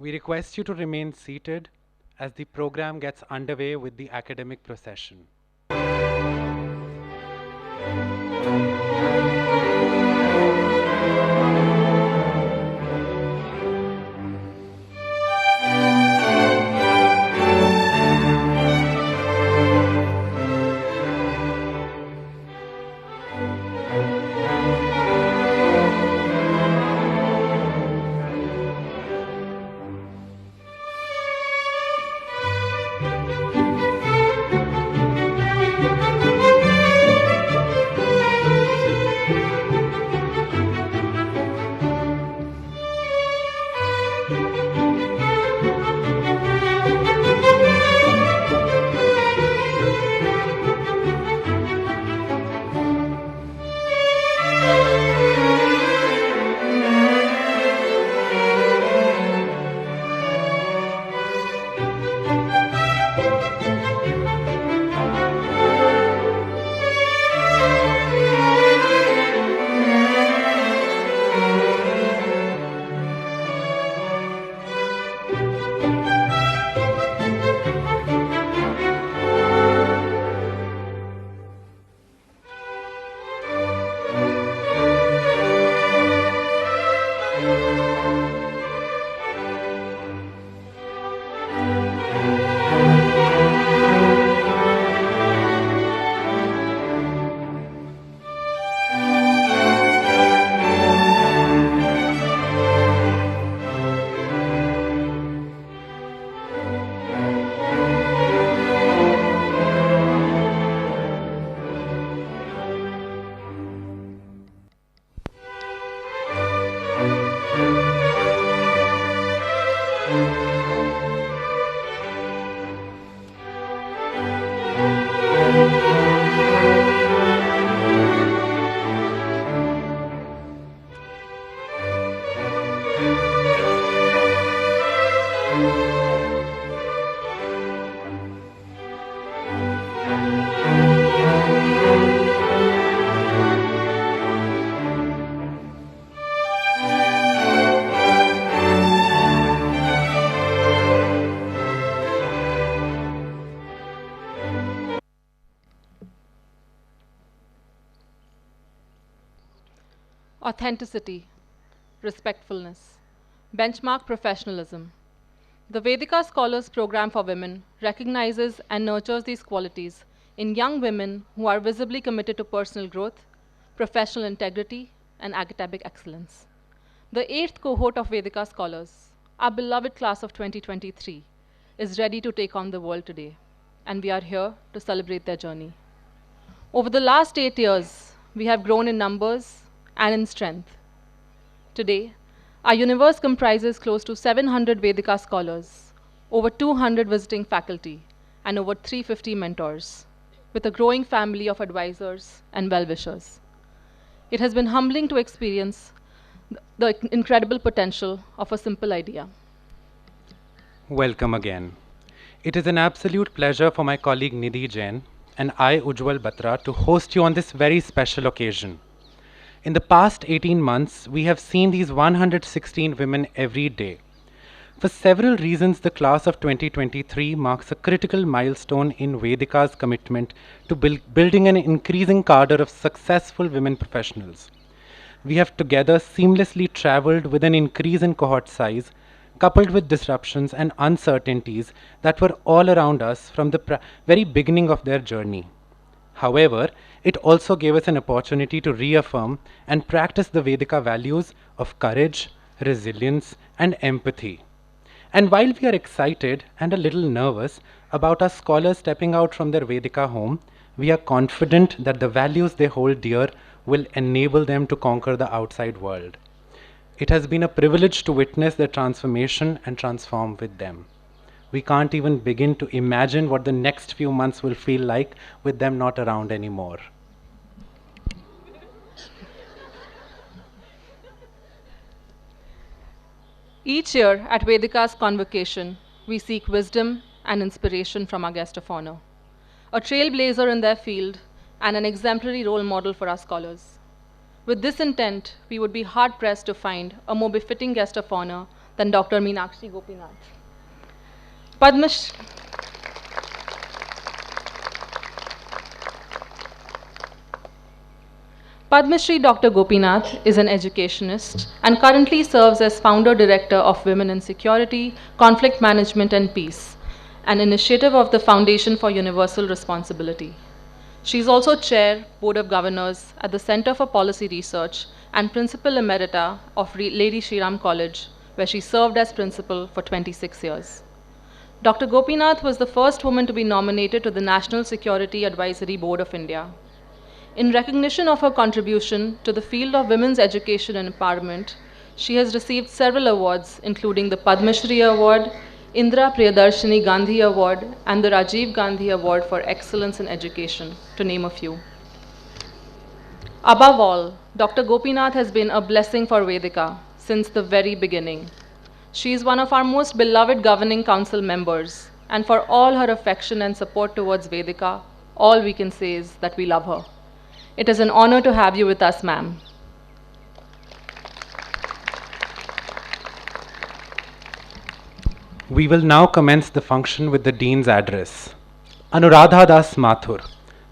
We request you to remain seated as the program gets underway with the academic procession. Authenticity, respectfulness, benchmark professionalism. The Vedica Scholars Program for Women recognizes and nurtures these qualities in young women who are visibly committed to personal growth, professional integrity, and academic excellence. The 8th cohort of Vedica Scholars, our beloved class of 2023, is ready to take on the world today, and we are here to celebrate their journey. Over the last 8 years, we have grown in numbers and in strength. Today, our universe comprises close to 700 Vedica scholars, over 200 visiting faculty, and over 350 mentors, with a growing family of advisors and well-wishers. It has been humbling to experience the incredible potential of a simple idea. Welcome again. It is an absolute pleasure for my colleague Nidhi Jain and I, Ujjwal Batra, to host you on this very special occasion. In the past 18 months, we have seen these 116 women every day. For several reasons, the class of 2023 marks a critical milestone in Vedica's commitment to building an increasing cadre of successful women professionals. We have together seamlessly traveled with an increase in cohort size, coupled with disruptions and uncertainties that were all around us from the very beginning of their journey. However, it also gave us an opportunity to reaffirm and practice the Vedica values of courage, resilience, and empathy. And while we are excited and a little nervous about our scholars stepping out from their Vedica home, we are confident that the values they hold dear will enable them to conquer the outside world. It has been a privilege to witness their transformation and transform with them. We can't even begin to imagine what the next few months will feel like with them not around anymore. Each year at Vedica's Convocation, we seek wisdom and inspiration from our guest of honor, a trailblazer in their field and an exemplary role model for our scholars. With this intent, we would be hard-pressed to find a more befitting guest of honor than Dr. Meenakshi Gopinath. Padma Padma Shri Dr. Gopinath is an educationist and currently serves as founder director of Women in Security, Conflict Management and Peace, an initiative of the Foundation for Universal Responsibility. She is also chair, Board of Governors at the Center for Policy Research and Principal Emerita of Lady Shri Ram College, where she served as principal for 26 years. Dr. Gopinath was the first woman to be nominated to the National Security Advisory Board of India. In recognition of her contribution to the field of women's education and empowerment, she has received several awards, including the Padma Shri Award, Indira Priyadarshini Gandhi Award, and the Rajiv Gandhi Award for Excellence in Education, to name a few. Above all, Dr. Gopinath has been a blessing for Vedica since the very beginning. She is one of our most beloved governing council members, and for all her affection and support towards Vedica, all we can say is that we love her. It is an honor to have you with us, ma'am. We will now commence the function with the Dean's address. Anuradha Das Mathur,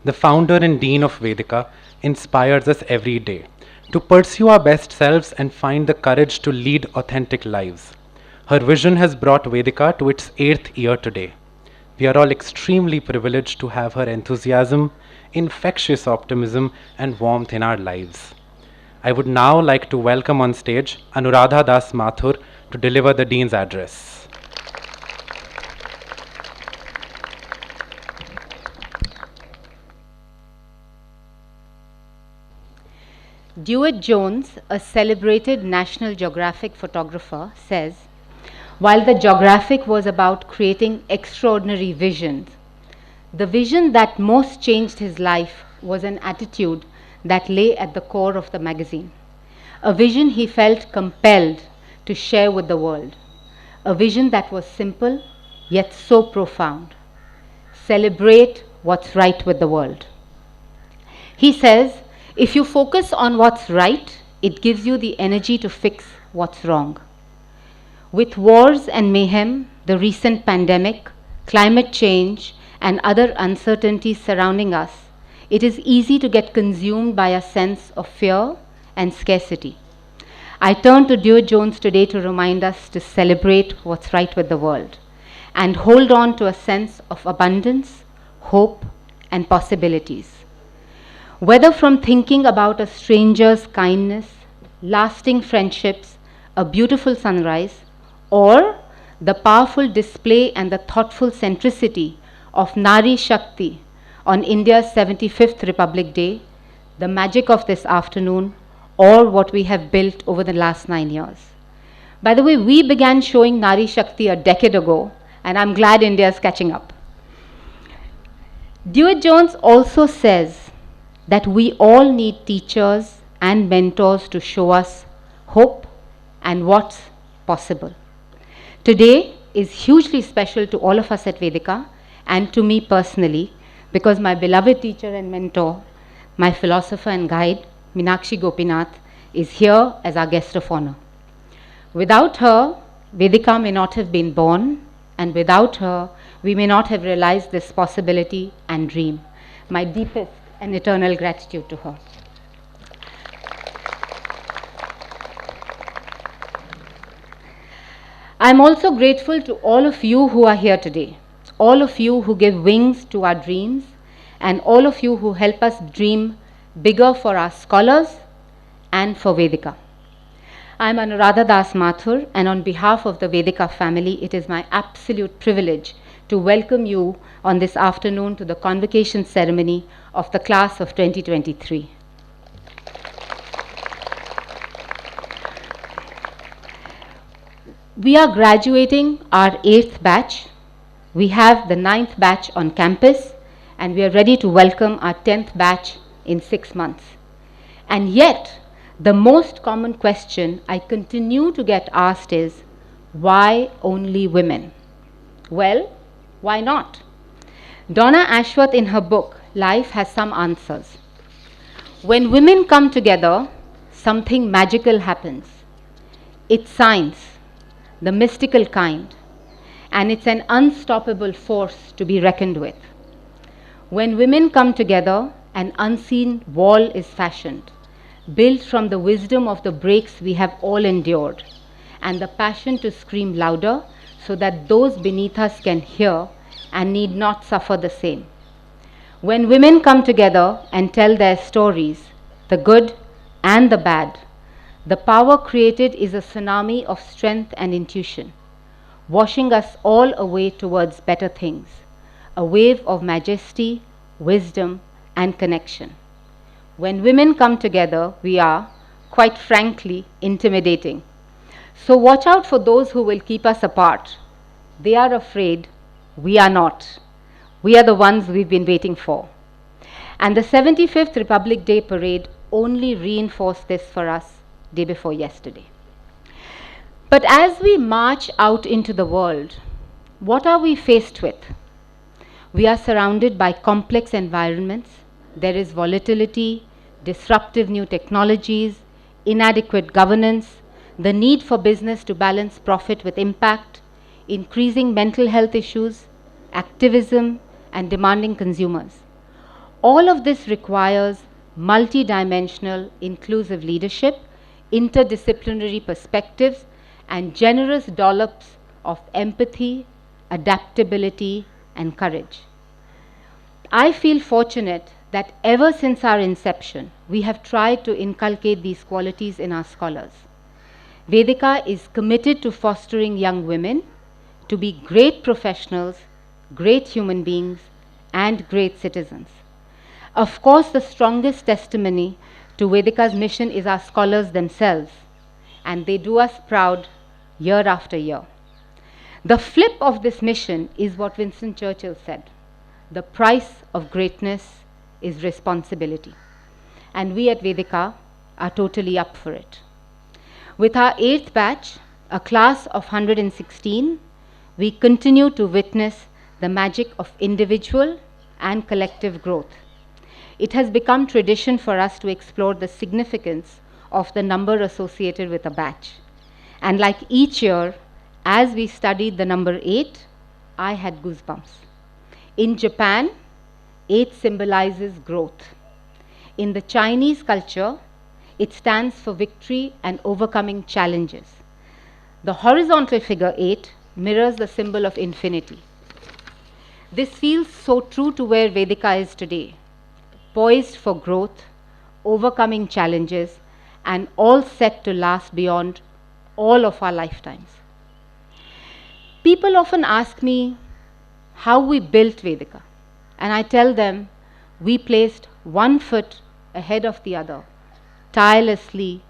the founder and Dean of Vedica, inspires us every day to pursue our best selves and find the courage to lead authentic lives. Her vision has brought Vedica to its 8th year today. We are all extremely privileged to have her enthusiasm, infectious optimism, and warmth in our lives. I would now like to welcome on stage Anuradha Das Mathur to deliver the Dean's address. Dewitt Jones, a celebrated National Geographic photographer, says, while the geographic was about creating extraordinary visions, the vision that most changed his life was an attitude that lay at the core of the magazine, a vision he felt compelled to share with the world, a vision that was simple yet so profound. Celebrate what's right with the world. He says, if you focus on what's right, it gives you the energy to fix what's wrong. With wars and mayhem, the recent pandemic, climate change, and other uncertainties surrounding us, it is easy to get consumed by a sense of fear and scarcity. I turn to Dewitt Jones today to remind us to celebrate what's right with the world and hold on to a sense of abundance, hope, and possibilities. Whether from thinking about a stranger's kindness, lasting friendships, a beautiful sunrise, or the powerful display and the thoughtful centricity of Nari Shakti on India's 75th Republic Day, the magic of this afternoon, or what we have built over the last 9 years. By the way, we began showing Nari Shakti a decade ago, and I'm glad India is catching up. Dewitt Jones also says that we all need teachers and mentors to show us hope and what's possible. Today is hugely special to all of us at Vedica and to me personally, because my beloved teacher and mentor, my philosopher and guide, Meenakshi Gopinath, is here as our guest of honor. Without her, Vedica may not have been born, and without her, we may not have realized this possibility and dream. My deepest and eternal gratitude to her. I'm also grateful to all of you who are here today, all of you who give wings to our dreams, and all of you who help us dream bigger for our scholars and for Vedica. I'm Anuradha Das Mathur, and on behalf of the Vedica family, it is my absolute privilege to welcome you on this afternoon to the convocation ceremony of the class of 2023. We are graduating our 8th batch. We have the 9th batch on campus, and we are ready to welcome our 10th batch in 6 months. And yet, the most common question I continue to get asked is, why only women? Well, why not? Donna Ashworth, in her book, Life, has some answers. When women come together, something magical happens. It's science. the mystical kind, and it's an unstoppable force to be reckoned with. When women come together, an unseen wall is fashioned, built from the wisdom of the breaks we have all endured, and the passion to scream louder so that those beneath us can hear and need not suffer the same. When women come together and tell their stories, the good and the bad, the power created is a tsunami of strength and intuition, washing us all away towards better things, a wave of majesty, wisdom, and connection. When women come together, we are, quite frankly, intimidating. So watch out for those who will keep us apart. They are afraid, we are not. We are the ones we've been waiting for. And the 75th Republic Day parade only reinforced this for us day before yesterday. But as we march out into the world, what are we faced with? We are surrounded by complex environments. There is volatility, disruptive new technologies, inadequate governance, the need for business to balance profit with impact, increasing mental health issues, activism, and demanding consumers. All of this requires multidimensional, inclusive leadership, interdisciplinary perspectives, and generous dollops of empathy, adaptability, and courage. I feel fortunate that ever since our inception, we have tried to inculcate these qualities in our scholars. Vedica is committed to fostering young women to be great professionals, great human beings, and great citizens. Of course, the strongest testimony to Vedica's mission is our scholars themselves, and they do us proud year after year. The flip of this mission is what Winston Churchill said: the price of greatness is responsibility. And we at Vedica are totally up for it. With our 8th batch, a class of 116, we continue to witness the magic of individual and collective growth. It has become tradition for us to explore the significance of the number associated with a batch. And like each year, as we studied the number 8, I had goosebumps. In Japan, 8 symbolizes growth. In the Chinese culture, it stands for victory and overcoming challenges. The horizontal figure 8 mirrors the symbol of infinity. This feels so true to where Vedica is today, poised for growth, overcoming challenges, and all set to last beyond all of our lifetimes. People often ask me how we built Vedica, and I tell them we placed one foot ahead of the other, tirelessly,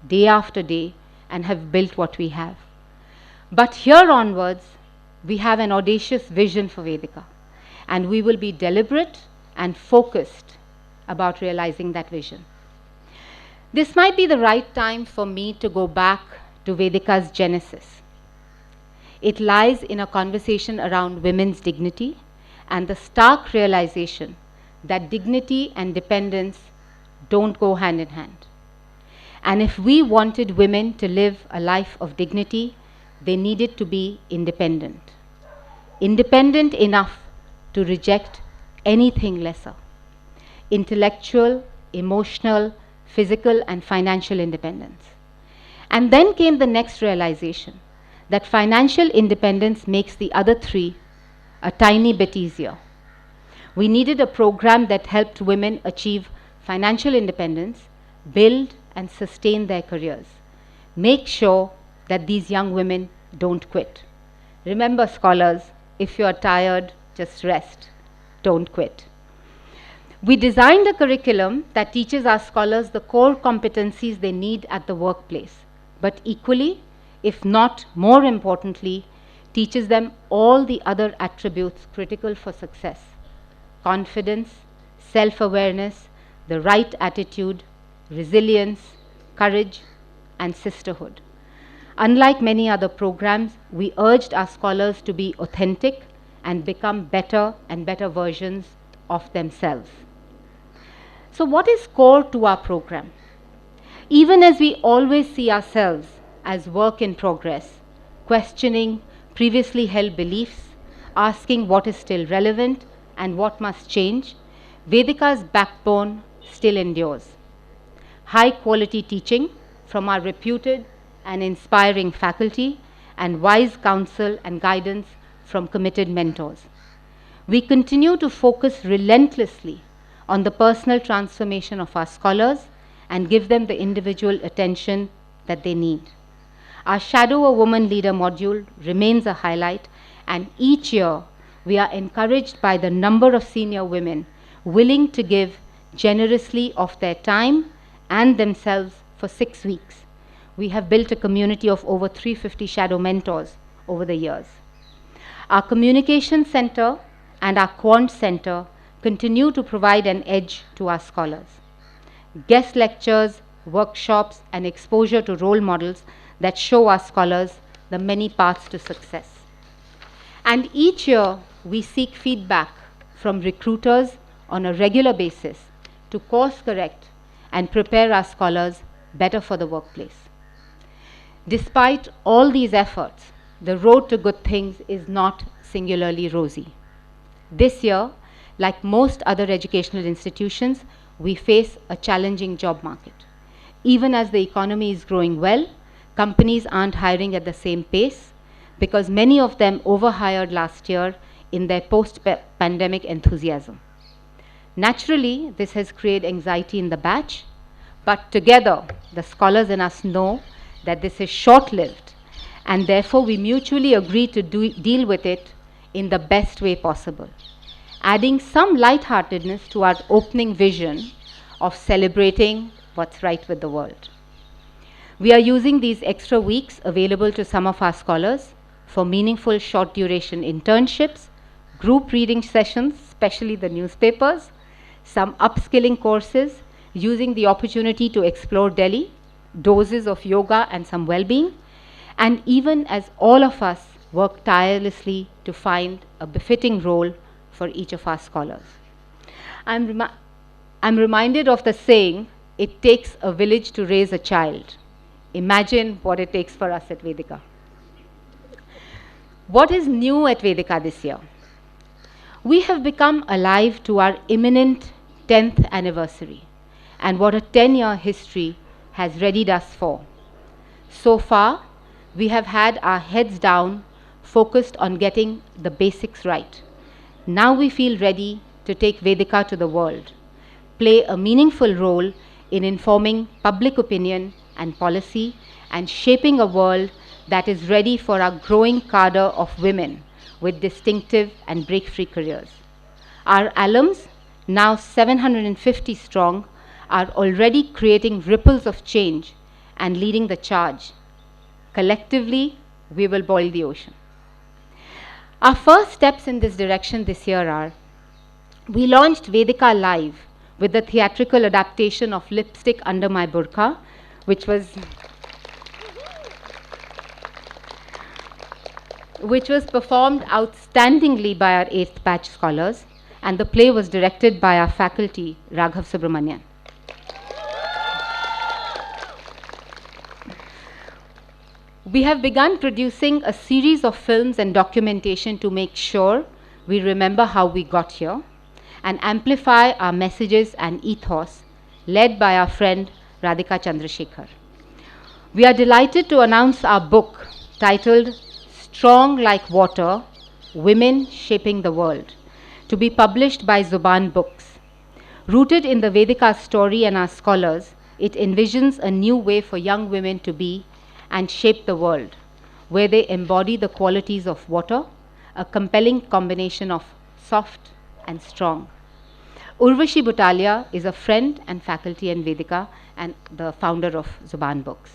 day after day, and have built what we have. But here onwards, we have an audacious vision for Vedica, and we will be deliberate and focused about realizing that vision. This might be the right time for me to go back to Vedica's genesis. It lies in a conversation around women's dignity and the stark realization that dignity and dependence don't go hand in hand. And if we wanted women to live a life of dignity, they needed to be independent. Independent enough to reject anything lesser. Intellectual, emotional, physical, and financial independence. And then came the next realization that financial independence makes the other three a tiny bit easier. We needed a program that helped women achieve financial independence, build and sustain their careers. Make sure that these young women don't quit. Remember, scholars, if you are tired, just rest. Don't quit. We designed a curriculum that teaches our scholars the core competencies they need at the workplace, but equally, if not more importantly, teaches them all the other attributes critical for success: confidence, self-awareness, the right attitude, resilience, courage, and sisterhood. Unlike many other programs, we urged our scholars to be authentic and become better and better versions of themselves. So what is core to our program? Even as we always see ourselves as work in progress, questioning previously held beliefs, asking what is still relevant and what must change, Vedica's backbone still endures. High quality teaching from our reputed and inspiring faculty, and wise counsel and guidance from committed mentors. We continue to focus relentlessly on the personal transformation of our scholars and give them the individual attention that they need. Our Shadow a Woman Leader module remains a highlight, and each year we are encouraged by the number of senior women willing to give generously of their time and themselves for 6 weeks. We have built a community of over 350 shadow mentors over the years. Our communication center and our quant center continue to provide an edge to our scholars. Guest lectures, workshops, and exposure to role models that show our scholars the many paths to success. And each year we seek feedback from recruiters on a regular basis to course correct and prepare our scholars better for the workplace. Despite all these efforts, the road to good things is not singularly rosy. This year, like most other educational institutions, we face a challenging job market. Even as the economy is growing well, companies aren't hiring at the same pace because many of them overhired last year in their post-pandemic enthusiasm. Naturally, this has created anxiety in the batch, but together, the scholars and us know that this is short-lived, and therefore we mutually agree to deal with it in the best way possible, adding some lightheartedness to our opening vision of celebrating what's right with the world. We are using these extra weeks available to some of our scholars for meaningful short-duration internships, group reading sessions, especially the newspapers, some upskilling courses, using the opportunity to explore Delhi, doses of yoga and some well-being, and even as all of us work tirelessly to find a befitting role for each of our scholars. I'm reminded of the saying, it takes a village to raise a child. Imagine what it takes for us at Vedica. What is new at Vedica this year? We have become alive to our imminent 10th anniversary and what a 10-year history has readied us for. So far, we have had our heads down, focused on getting the basics right. Now we feel ready to take Vedica to the world, play a meaningful role in informing public opinion and policy, and shaping a world that is ready for our growing cadre of women with distinctive and break-free careers. Our alums, now 750 strong, are already creating ripples of change and leading the charge. Collectively, we will boil the ocean. Our first steps in this direction this year are, we launched Vedica Live with the theatrical adaptation of Lipstick Under My Burqa, which was performed outstandingly by our 8th batch scholars, and the play was directed by our faculty, Raghav Subramanian. We have begun producing a series of films and documentation to make sure we remember how we got here and amplify our messages and ethos, led by our friend Radhika Chandrasekhar. We are delighted to announce our book titled Strong Like Water, Women Shaping the World, to be published by Zuban Books. Rooted in the Vedica story and our scholars, it envisions a new way for young women to be and shape the world, where they embody the qualities of water, a compelling combination of soft and strong. Urvashi Butalia is a friend and faculty in Vedica and the founder of Zuban Books.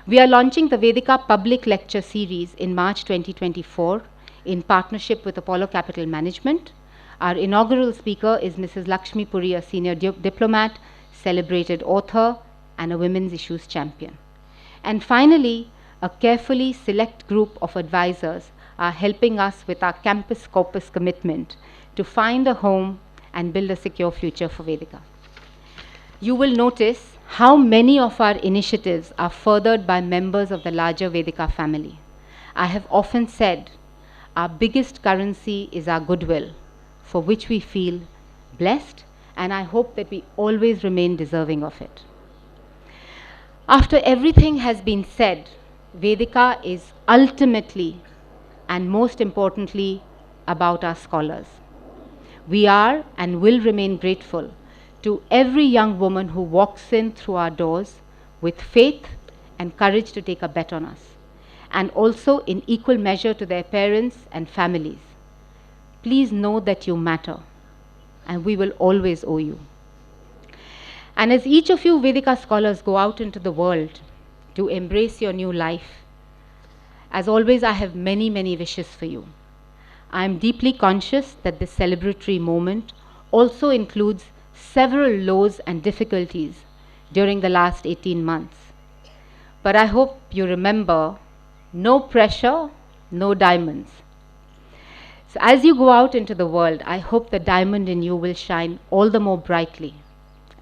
We are launching the Vedica Public Lecture Series in March 2024 in partnership with Apollo Capital Management. Our inaugural speaker is Mrs. Lakshmi Puri, a senior diplomat, celebrated author, and a women's issues champion. And finally, a carefully select group of advisors are helping us with our campus corpus commitment to find a home and build a secure future for Vedica. You will notice how many of our initiatives are furthered by members of the larger Vedica family. I have often said our biggest currency is our goodwill, for which we feel blessed, and I hope that we always remain deserving of it. After everything has been said, Vedika is ultimately and most importantly about our scholars. We are and will remain grateful to every young woman who walks in through our doors with faith and courage to take a bet on us, and also in equal measure to their parents and families. Please know that you matter, and we will always owe you. And as each of you Vedika scholars go out into the world to embrace your new life, as always, I have many, many wishes for you. I am deeply conscious that this celebratory moment also includes several lows and difficulties during the last 18 months. But I hope you remember, no pressure, no diamonds. So as you go out into the world, I hope the diamond in you will shine all the more brightly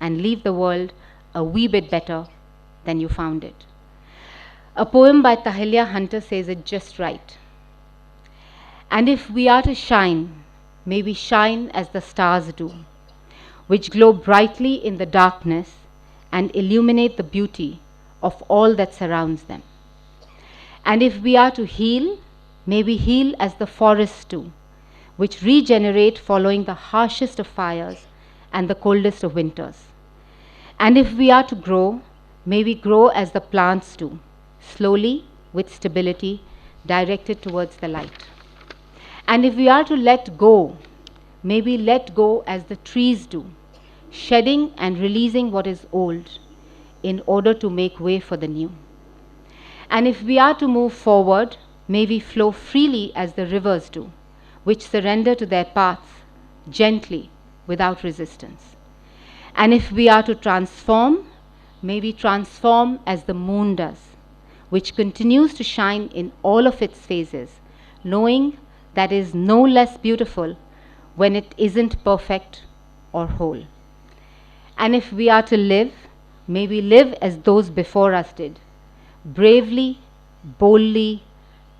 and leave the world a wee bit better than you found it. A poem by Tahilya Hunter says it just right. And if we are to shine, may we shine as the stars do, which glow brightly in the darkness and illuminate the beauty of all that surrounds them. And if we are to heal, may we heal as the forests do, which regenerate following the harshest of fires and the coldest of winters. And if we are to grow, may we grow as the plants do, slowly, with stability, directed towards the light. And if we are to let go, may we let go as the trees do, shedding and releasing what is old in order to make way for the new. And if we are to move forward, may we flow freely as the rivers do, which surrender to their paths gently, without resistance. And if we are to transform, may we transform as the moon does, which continues to shine in all of its phases, knowing that is no less beautiful when it isn't perfect or whole. And if we are to live, may we live as those before us did, bravely, boldly,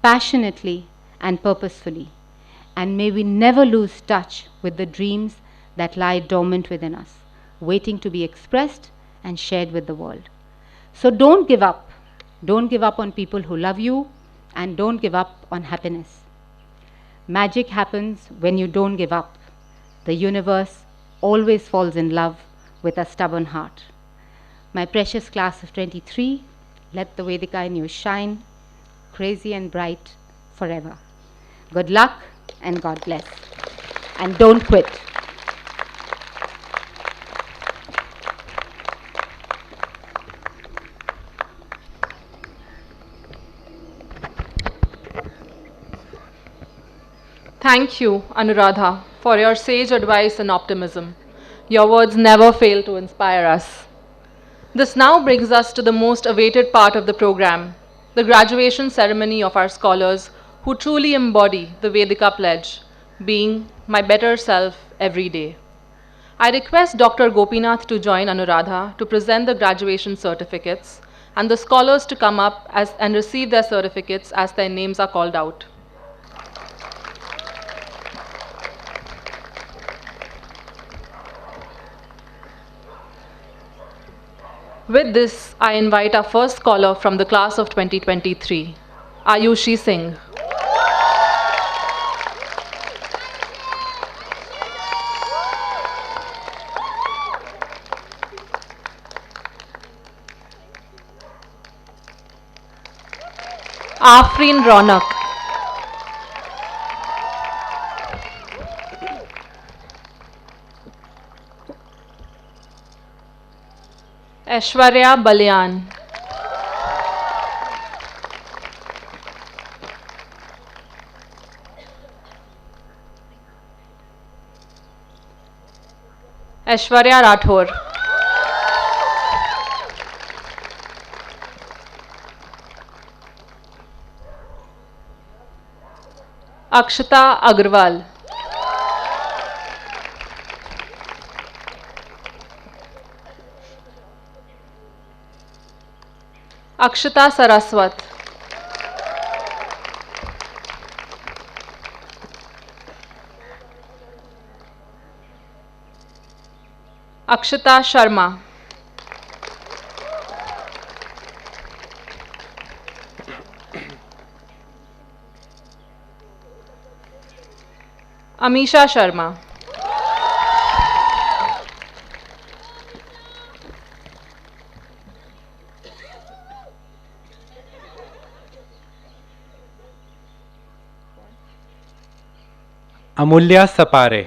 passionately, and purposefully. And may we never lose touch with the dreams that lie dormant within us, waiting to be expressed and shared with the world. So don't give up. Don't give up on people who love you, and don't give up on happiness. Magic happens when you don't give up. The universe always falls in love with a stubborn heart. My precious class of 23, let the Vedica in you shine, crazy and bright forever. Good luck and God bless. And don't quit. Thank you, Anuradha, for your sage advice and optimism. Your words never fail to inspire us. This now brings us to the most awaited part of the program, the graduation ceremony of our scholars who truly embody the Vedika pledge, being my better self every day. I request Dr. Gopinath to join Anuradha to present the graduation certificates and the scholars to come up and receive their certificates as their names are called out. With this, I invite our first scholar from the class of 2023, Ayushi Singh. Afreen Ronak. Aishwarya Balyan. Aishwarya Rathore. Akshata Agarwal. Akshata Saraswat. अक्षता शर्मा, अमीशा शर्मा, अमूल्या सपारे,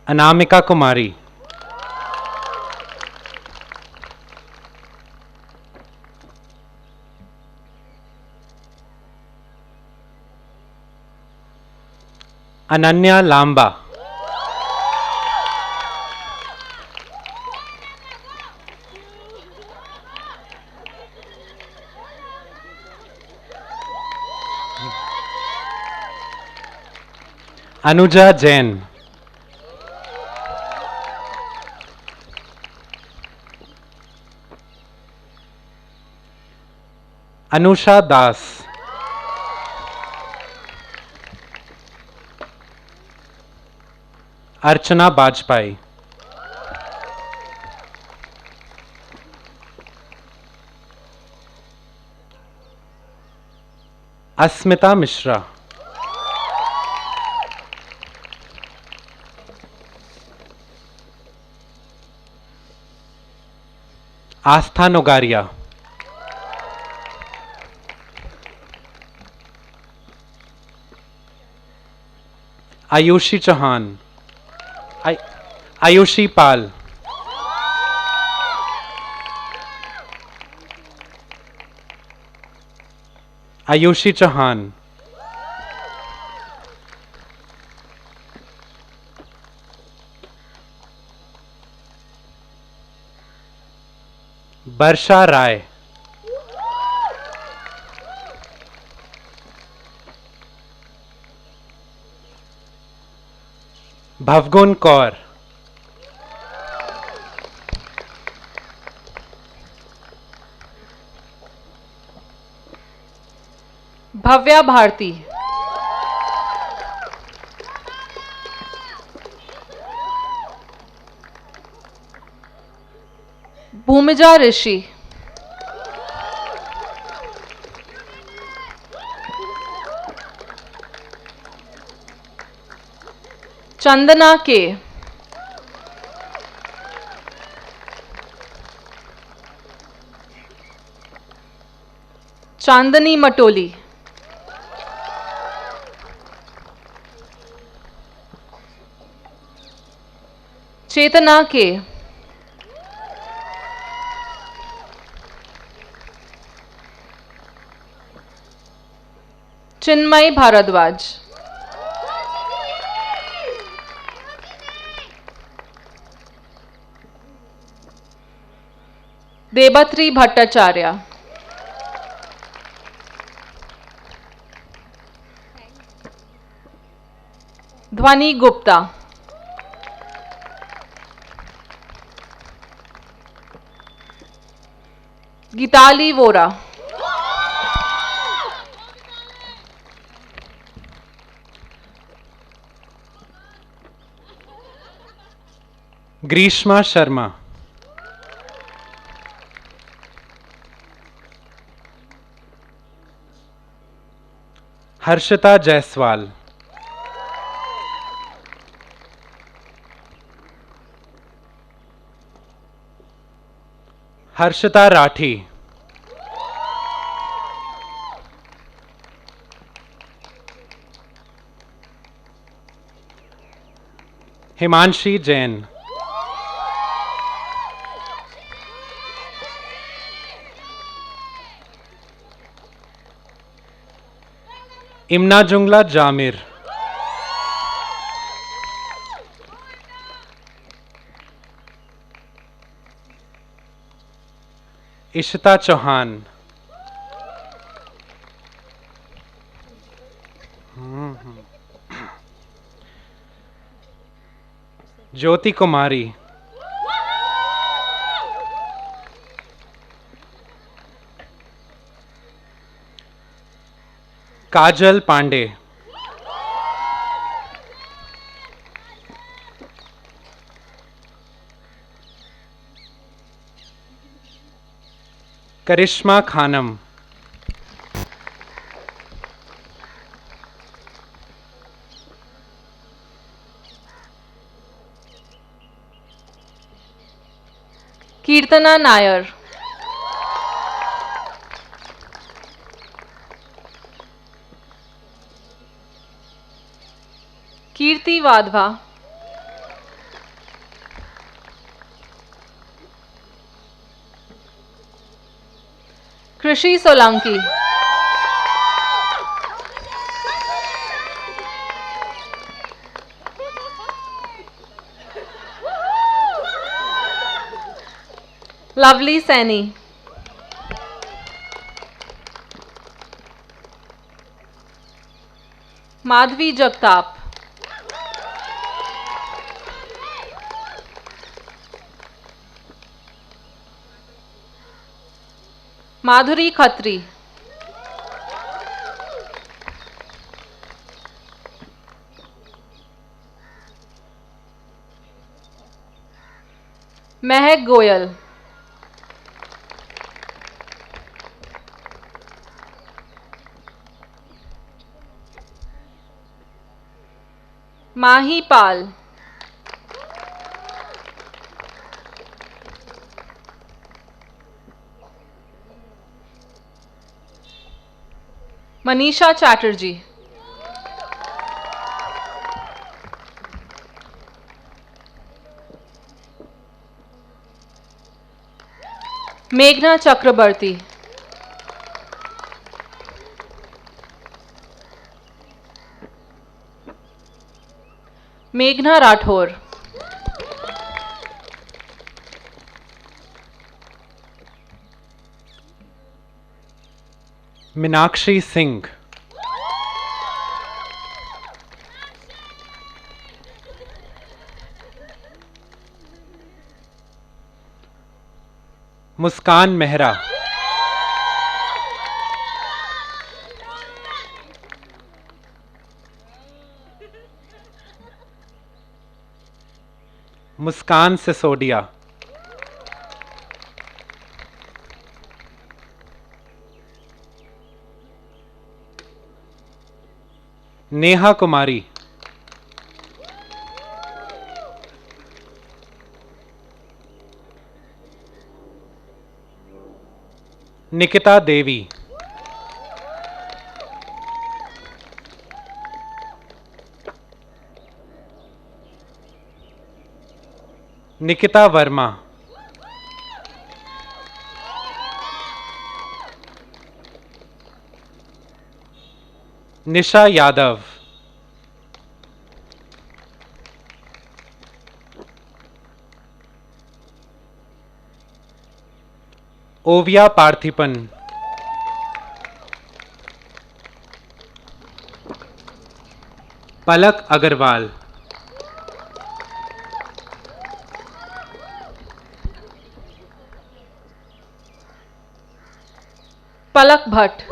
अनामिका कुमारी, अनन्या लांबा, अनुजा जैन, अनुषा दास, अर्चना बाजपाई, अस्मिता मिश्रा, आस्था नोगारिया, आयुषी चौहान, आयुषी पाल, आयुषी चौहान, वर्षा राय, भवगुन कौर, भव्या भारती, भूमिजा ऋषि, चंदना के, चांदनी मटोली, चेतना के, चिन्मय भारद्वाज, देबत्री भट्टाचार्य, ध्वनि गुप्ता, गीताली वोरा, ग्रीष्मा शर्मा, हर्षिता जायसवाल, हर्षिता राठी, हिमांशी जैन, इम्ना जुंगला जामिर, इशिता चौहान, ज्योति कुमारी, Kajal Pandey. Karishma Khanam. Kirtana Nair. Kirti Vadhva. Krishi Solanki. Lovely Saini. Madhvi Jagtap. Madhuri Khatri. Mehak Goyal. Mahi Pal. Manisha Chatterjee. Meghna Chakrabarti. Meghna Rathore. Minakshi Singh. Muskan Mehra. Muskan Sisodia. Neha Kumari. Nikita Devi. Nikita Verma. Nisha Yadav. Ovia Parthipan. Palak Agarwal. Palak Bhatt.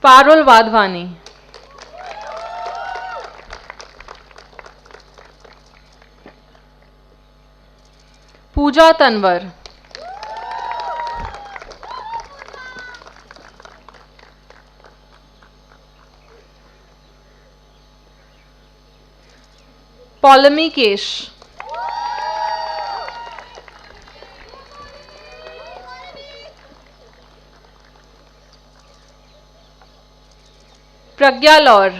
Parul Vadhwani. Pooja Tanwar. Paulami Kesh. Pragya Laur.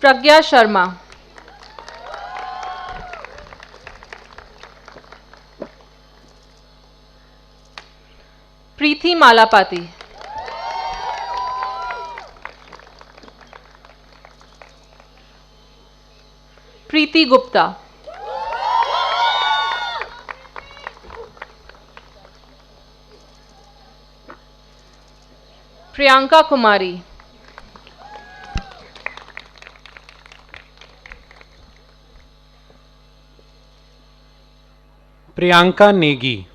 Pragya Sharma. Preeti Malapati. Preeti Gupta. Priyanka Kumari. Priyanka Negi.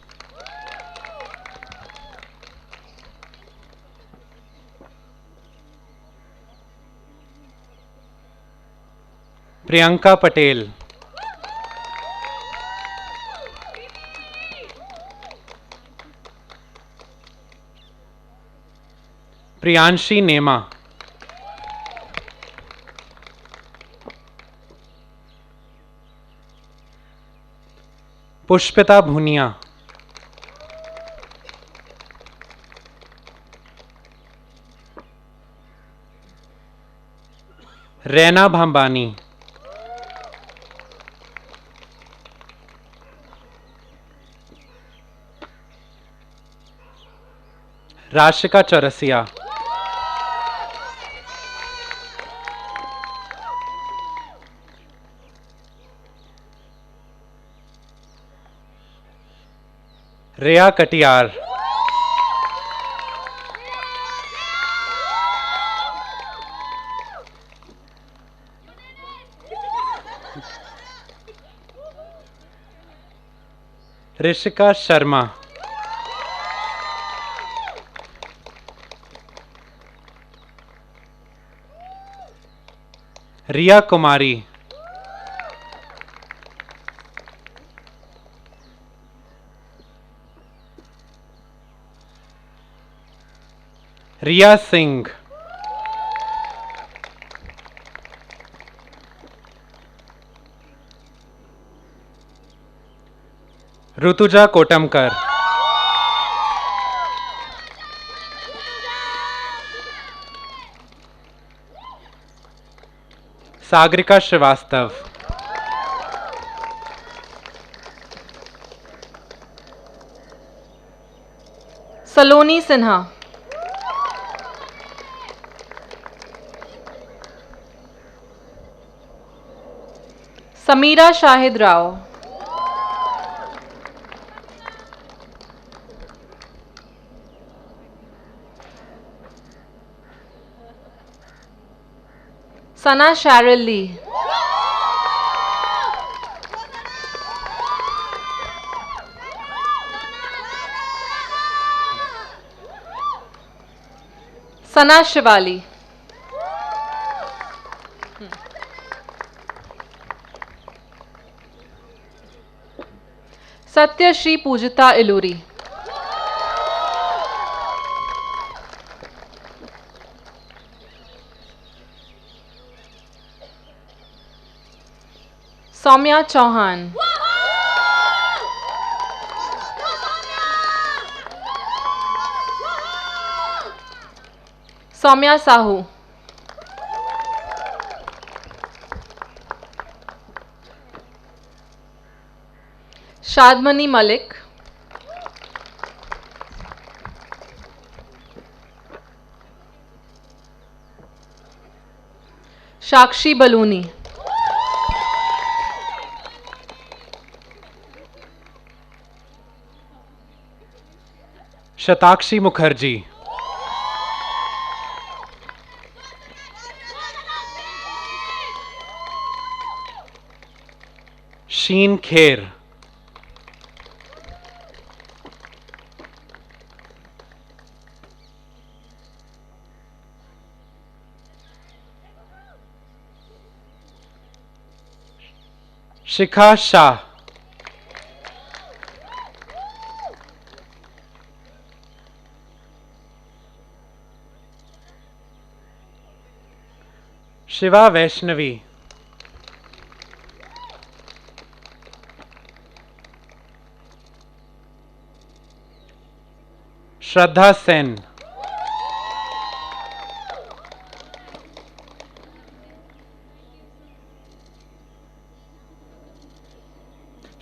Priyanka Patel. Priyanshi Nema. Pushpita Bhunia. Raina भांबानी. Rashika Chaurasia. Riya Katiyar. Rishika Sharma. Riya Kumari. Riya Singh. Rutuja कोटमकर. Sagarika Srivastava. Saloni Sinha. Samira Shahid Rao. Sana Cheryl Lee. Sana Shivali. Satya Shri Pujita Iluri. Soumya Chauhan. Soumya Sahu. Shadmani Malik. Shakshi Baluni. Shatakshi Mukherjee. Sheen Kher. Shikha Shah. Shiva Vaishnavi. Shraddha Sen.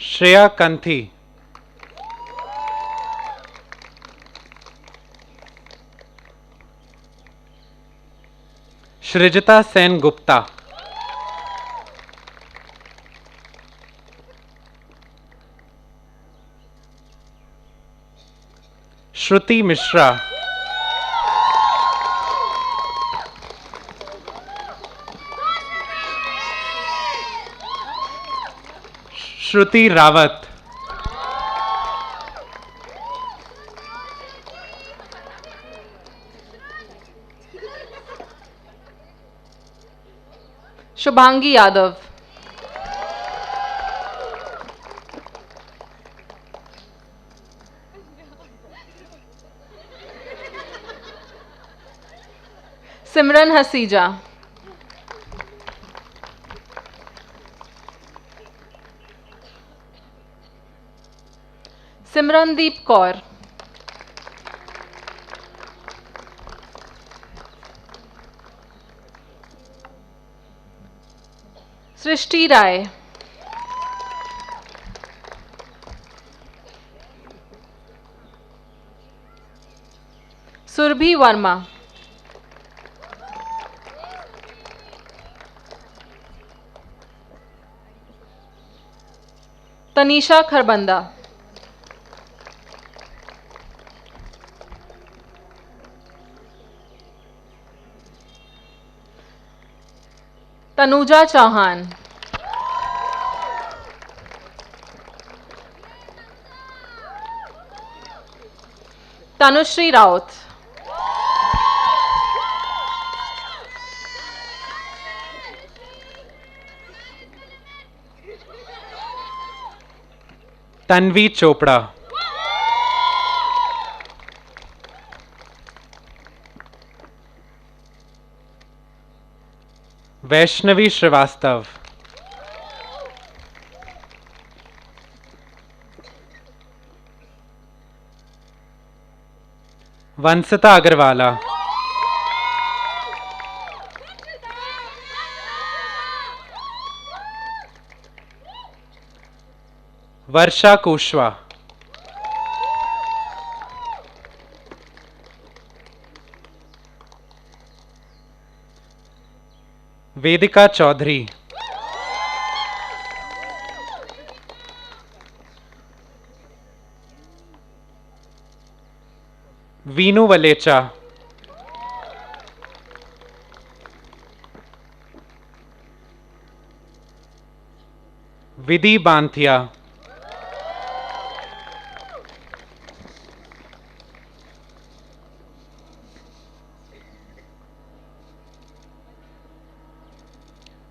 Shreya कंथी. Srijita Sen Gupta. Shruti Mishra. Shruti Rawat. Shubhangi Yadav. Simran Hasija. Simrandeep Kaur. Srishti Rai. Surbhi Verma. Tanisha Kharbanda. Tanuja Chauhan. Tanushri Raut. Tanvi Chopra. Vaishnavi Srivastav. Vansita Agarwala. Varsha Kushwa. Vedika Chaudhary. Veenu Valecha. Vidhi Banthia.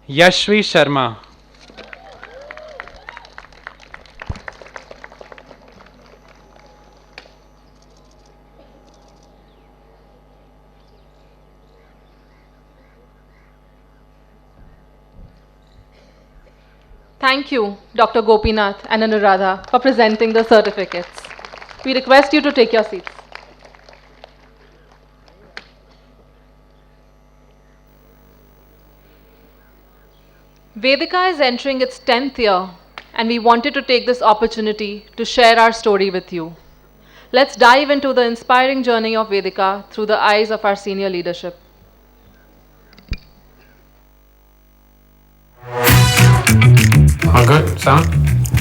Yashvi Sharma. Thank you, Dr. Gopinath and Anuradha, for presenting the certificates. We request you to take your seats. Vedica is entering its 10th year, and we wanted to take this opportunity to share our story with you. Let's dive into the inspiring journey of Vedica through the eyes of our senior leadership. All good? Sound?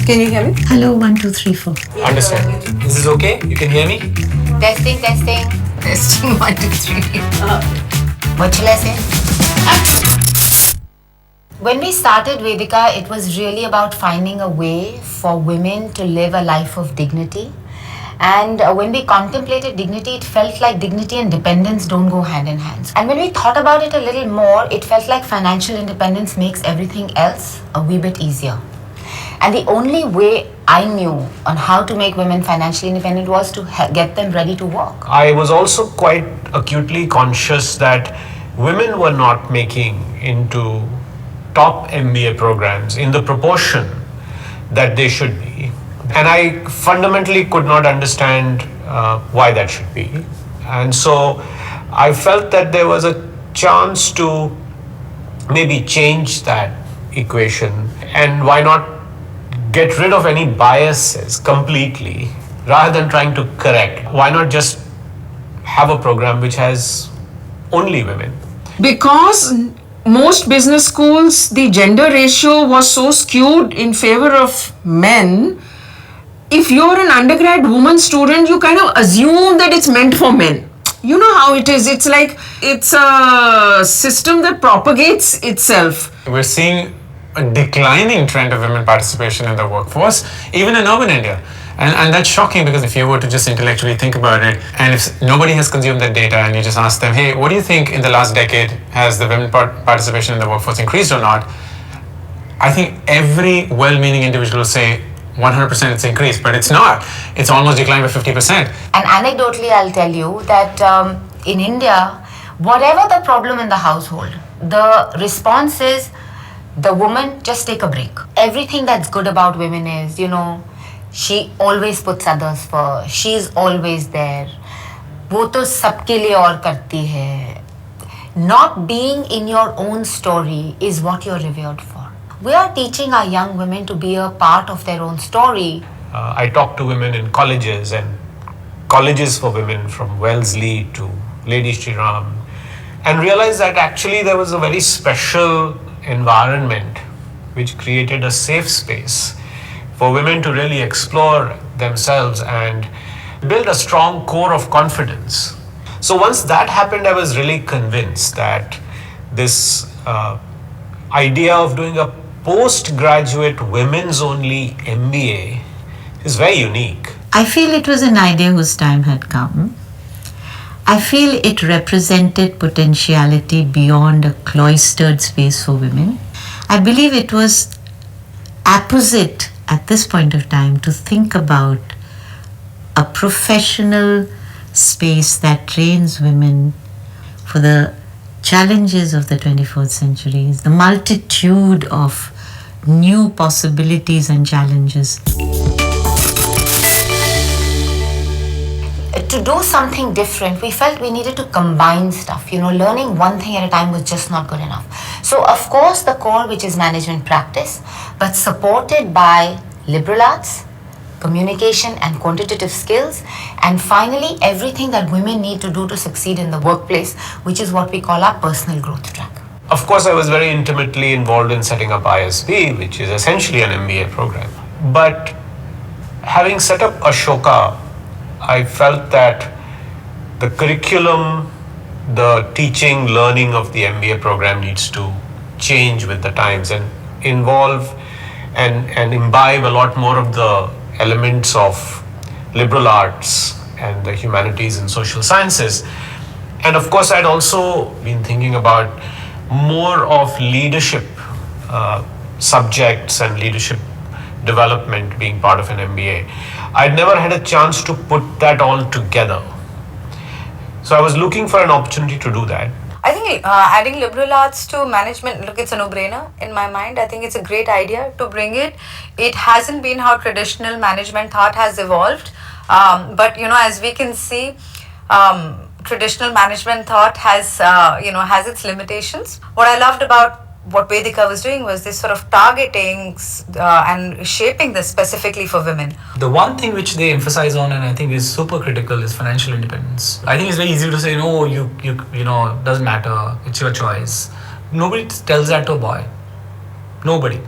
Can you hear me? Hello, 1, 2, 3, 4. Understand. This is okay? You can hear me? Testing. Testing 1, 2, 3. What shall I say? When we started Vedica, it was really about finding a way for women to live a life of dignity. And when we contemplated dignity, it felt like dignity and dependence don't go hand in hand. And when we thought about it a little more, it felt like financial independence makes everything else a wee bit easier. And the only way I knew on how to make women financially independent was to get them ready to work. I was also quite acutely conscious that women were not making into top MBA programs in the proportion that they should be. And I fundamentally could not understand why that should be. And so I felt that there was a chance to maybe change that equation, and why not get rid of any biases completely rather than trying to correct. Why not just have a program which has only women? Because most business schools, the gender ratio was so skewed in favor of men. If you're an undergrad woman student, you kind of assume that it's meant for men. You know how it is. It's like it's a system that propagates itself. We're seeing a declining trend of women participation in the workforce, even in urban India. And that's shocking, because if you were to just intellectually think about it, and if nobody has consumed that data and you just ask them, hey, what do you think in the last decade has the women participation in the workforce increased or not? I think every well-meaning individual will say 100% it's increased, but it's not. It's almost declined by 50%. And anecdotally, I'll tell you that in India, whatever the problem in the household, the response is the woman just take a break. Everything that's good about women is, she always puts others first. She's always there. वो तो सबके लिए और करती है. Not being in your own story is what you're revered for. We are teaching our young women to be a part of their own story. I talk to women in colleges and colleges for women, from Wellesley to Lady Shri Ram, and realize that actually there was a very special environment which created a safe space for women to really explore themselves and build a strong core of confidence. So once that happened, I was really convinced that this idea of doing a postgraduate women's only MBA is very unique. I feel it was an idea whose time had come. I feel it represented potentiality beyond a cloistered space for women. I believe it was apposite at this point of time to think about a professional space that trains women for the challenges of the 24th century, the multitude of new possibilities and challenges. To do something different, we felt we needed to combine stuff. Learning one thing at a time was just not good enough. So, of course, the core, which is management practice, but supported by liberal arts, communication and quantitative skills, and finally, everything that women need to do to succeed in the workplace, which is what we call our personal growth track. Of course, I was very intimately involved in setting up ISB, which is essentially an MBA program. But having set up Ashoka, I felt that the curriculum, the teaching, learning of the MBA program needs to change with the times and involve and imbibe a lot more of the elements of liberal arts and the humanities and social sciences. And of course, I'd also been thinking about more of leadership subjects and leadership development being part of an MBA. I'd never had a chance to put that all together. So I was looking for an opportunity to do that. I think adding liberal arts to management, look, it's a no-brainer in my mind. I think it's a great idea to bring it. It hasn't been how traditional management thought has evolved. But, as we can see, traditional management thought has its limitations. What I loved about what Vedica was doing was this sort of targeting and shaping this specifically for women. The one thing which they emphasize on, and I think is super critical, is financial independence. I think it's very easy to say, no, you doesn't matter, it's your choice. Nobody tells that to a boy. Nobody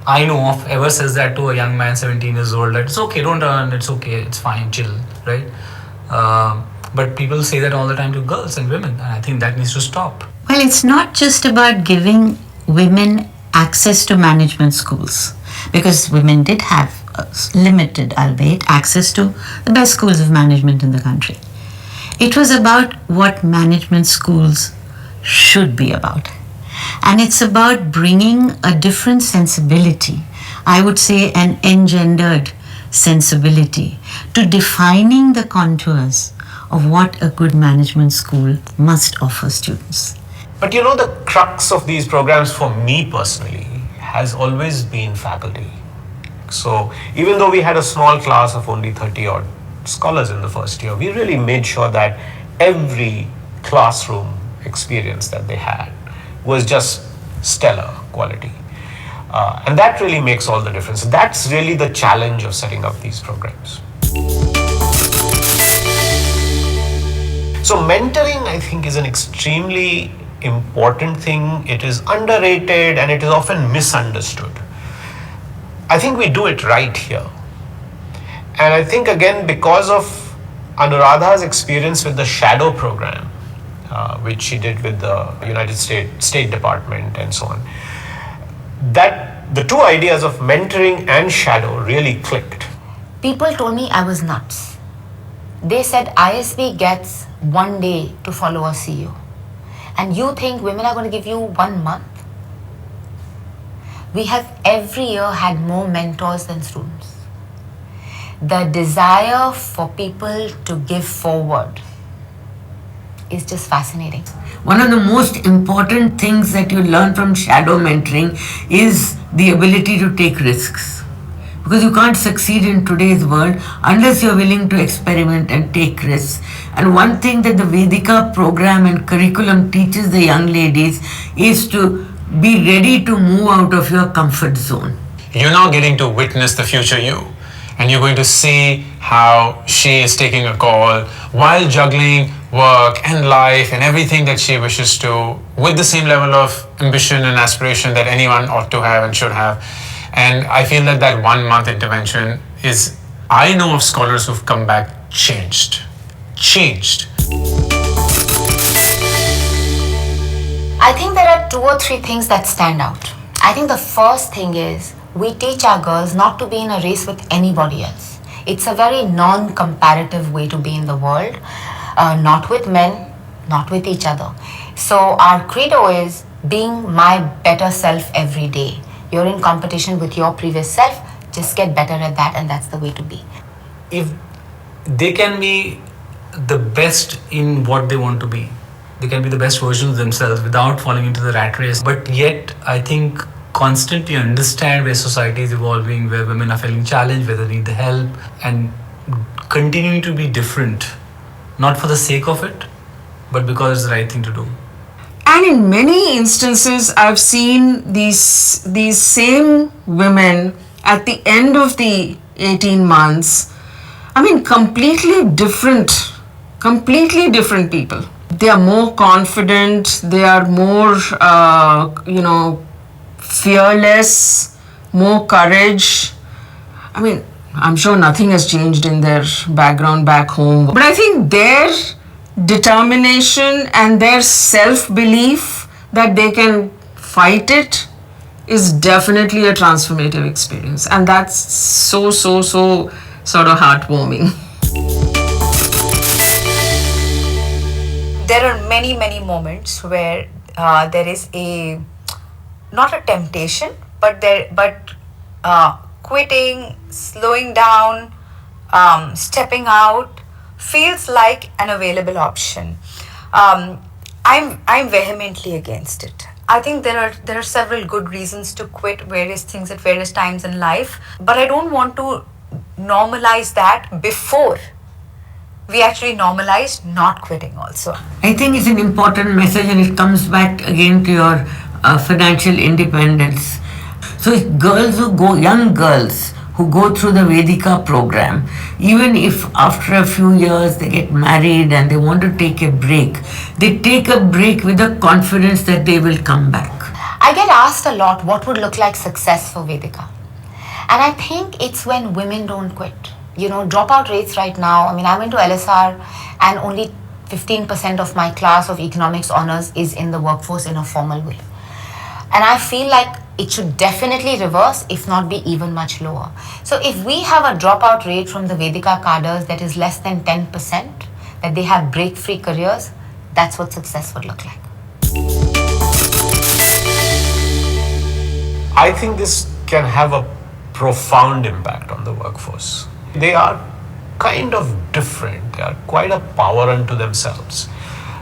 I know of ever says that to a young man 17 years old, that it's okay, don't earn, it's okay, it's fine, chill, right? But people say that all the time to girls and women, and I think that needs to stop. Well, it's not just about giving women access to management schools, because women did have limited, albeit, access to the best schools of management in the country. It was about what management schools should be about. And it's about bringing a different sensibility, I would say an engendered sensibility, to defining the contours of what a good management school must offer students. But the crux of these programs for me personally has always been faculty. So even though we had a small class of only 30 odd scholars in the first year, we really made sure that every classroom experience that they had was just stellar quality. And that really makes all the difference. That's really the challenge of setting up these programs. So mentoring, I think, is an extremely important thing. It is underrated and it is often misunderstood. I think we do it right here. And I think, again, because of Anuradha's experience with the shadow program, which she did with the United States State Department and so on, that the two ideas of mentoring and shadow really clicked. People told me I was nuts. They said ISB gets 1 day to follow a CEO. And you think women are going to give you 1 month? We have every year had more mentors than students. The desire for people to give forward is just fascinating. One of the most important things that you learn from shadow mentoring is the ability to take risks. Because you can't succeed in today's world unless you're willing to experiment and take risks. And one thing that the Vedica program and curriculum teaches the young ladies is to be ready to move out of your comfort zone. You're now getting to witness the future you, and you're going to see how she is taking a call while juggling work and life and everything that she wishes to, with the same level of ambition and aspiration that anyone ought to have and should have. And I feel that that 1 month intervention is, I know of scholars who've come back changed. I think there are 2 or 3 things that stand out. I think the first thing is we teach our girls not to be in a race with anybody else. It's a very non-comparative way to be in the world, not with men, not with each other. So our credo is being my better self every day. You're in competition with your previous self, just get better at that, and that's the way to be. If they can be the best in what they want to be, they can be the best version of themselves without falling into the rat race, but yet I think constantly understand where society is evolving, where women are feeling challenged, where they need the help, and continuing to be different, not for the sake of it, but because it's the right thing to do. And in many instances, I've seen these same women at the end of the 18 months, I mean, completely different people. They are more confident, they are more, fearless, more courage. I mean, I'm sure nothing has changed in their background back home. But I think their determination and their self-belief that they can fight it is definitely a transformative experience. And that's so sort of heartwarming. There are many moments where there is not a temptation, but quitting, slowing down, stepping out feels like an available option. I'm vehemently against it. I think there are several good reasons to quit various things at various times in life, but I don't want to normalize that before we actually normalize not quitting also. I think it's an important message, and it comes back again to your financial independence. So young girls who go through the Vedica program, even if after a few years they get married and they want to take a break, they take a break with the confidence that they will come back. I get asked a lot what would look like success for Vedica. And I think it's when women don't quit. Dropout rates right now, I mean, I went to LSR and only 15% of my class of economics honors is in the workforce in a formal way. And I feel like it should definitely reverse, if not be even much lower. So if we have a dropout rate from the Vedica cadres that is less than 10%, that they have break-free careers, that's what success would look like. I think this can have a profound impact on the workforce. They are kind of different. They are quite a power unto themselves.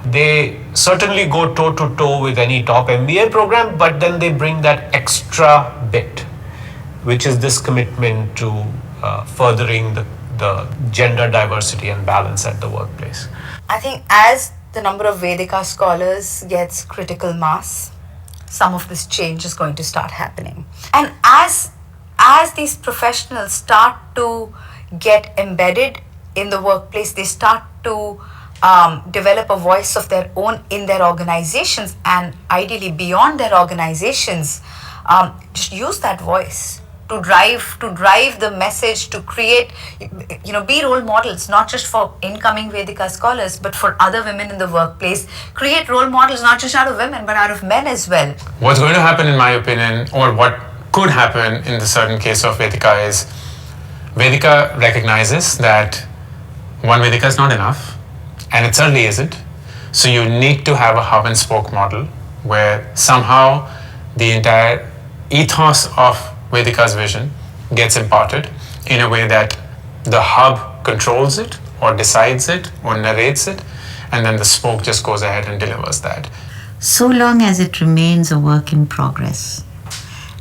They certainly go toe to toe with any top MBA program, but then they bring that extra bit, which is this commitment to furthering the gender diversity and balance at the workplace. I think as the number of Vedica scholars gets critical mass, some of this change is going to start happening. And as these professionals start to get embedded in the workplace, they start to develop a voice of their own in their organizations, and ideally beyond their organizations, just use that voice to drive the message, to create, be role models, not just for incoming Vedika scholars, but for other women in the workplace. Create role models not just out of women, but out of men as well. What's going to happen, in my opinion, or what could happen in the certain case of Vedika is Vedika recognizes that one Vedika is not enough, and it certainly isn't. So you need to have a hub and spoke model where somehow the entire ethos of Vedika's vision gets imparted in a way that the hub controls it or decides it or narrates it, and then the spoke just goes ahead and delivers that. So long as it remains a work in progress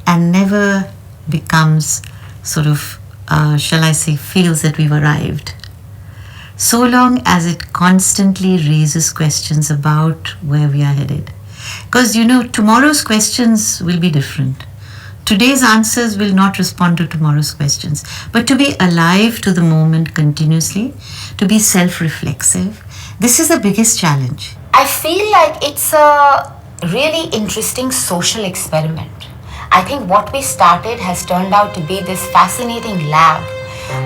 and never becomes sort of, shall I say, feels that we've arrived. So long as it constantly raises questions about where we are headed. Because tomorrow's questions will be different. Today's answers will not respond to tomorrow's questions. But to be alive to the moment continuously, to be self-reflexive, this is the biggest challenge. I feel like it's a really interesting social experiment. I think what we started has turned out to be this fascinating lab,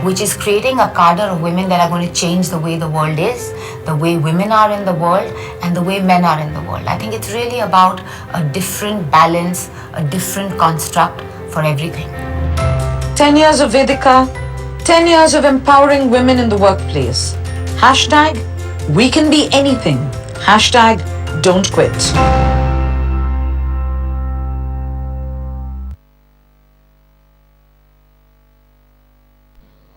which is creating a cadre of women that are going to change the way the world is, the way women are in the world, and the way men are in the world. I think it's really about a different balance, a different construct for everything. 10 years of Vedica, 10 years of empowering women in the workplace. Hashtag, we can be anything. Hashtag, don't quit.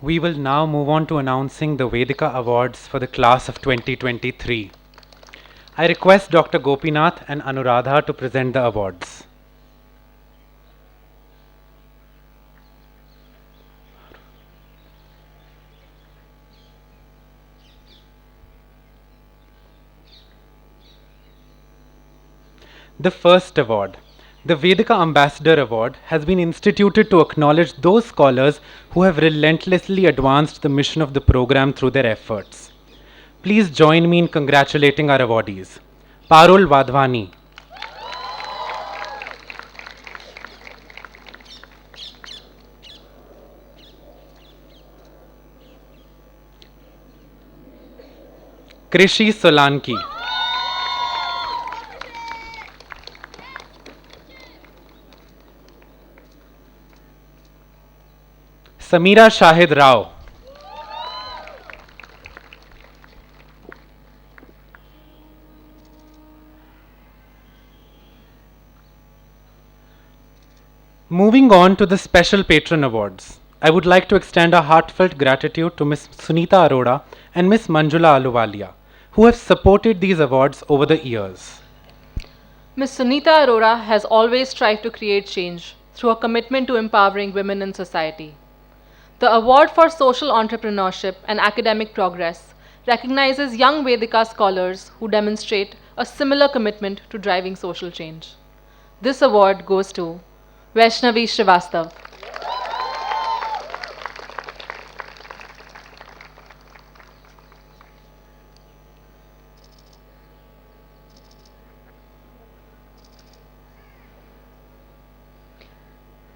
We will now move on to announcing the Vedica Awards for the class of 2023. I request Dr. Gopinath and Anuradha to present the awards. The first award, the Vedica Ambassador Award, has been instituted to acknowledge those scholars who have relentlessly advanced the mission of the program through their efforts. Please join me in congratulating our awardees. Parul Wadhwani, Krishi Solanki, Samira Shahid Rao, moving on to the Special Patron Awards, I would like to extend a heartfelt gratitude to Ms. Sunita Arora and Ms. Manjula Aluwalia, who have supported these awards over the years. Ms. Sunita Arora has always strived to create change through a commitment to empowering women in society. The Award for Social Entrepreneurship and Academic Progress recognizes young Vedika scholars who demonstrate a similar commitment to driving social change. This award goes to Vaishnavi Srivastav.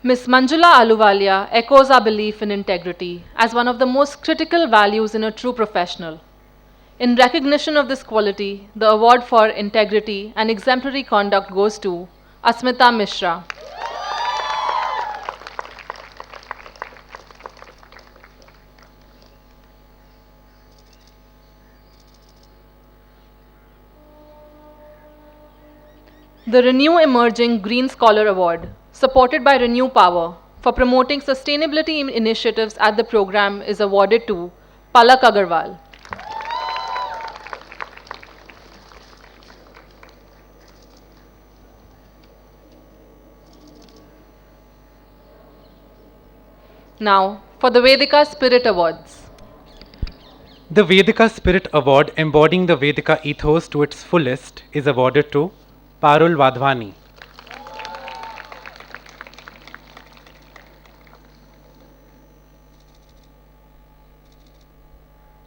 Ms. Manjula Aluwalia echoes our belief in integrity as one of the most critical values in a true professional. In recognition of this quality, the award for integrity and exemplary conduct goes to Asmita Mishra. The Renew Emerging Green Scholar Award, supported by Renew Power, for promoting sustainability initiatives at the program is awarded to Palak Agarwal. Now, for the Vedika Spirit Awards. The Vedika Spirit Award, embodying the Vedika ethos to its fullest, is awarded to Parul Wadhwani.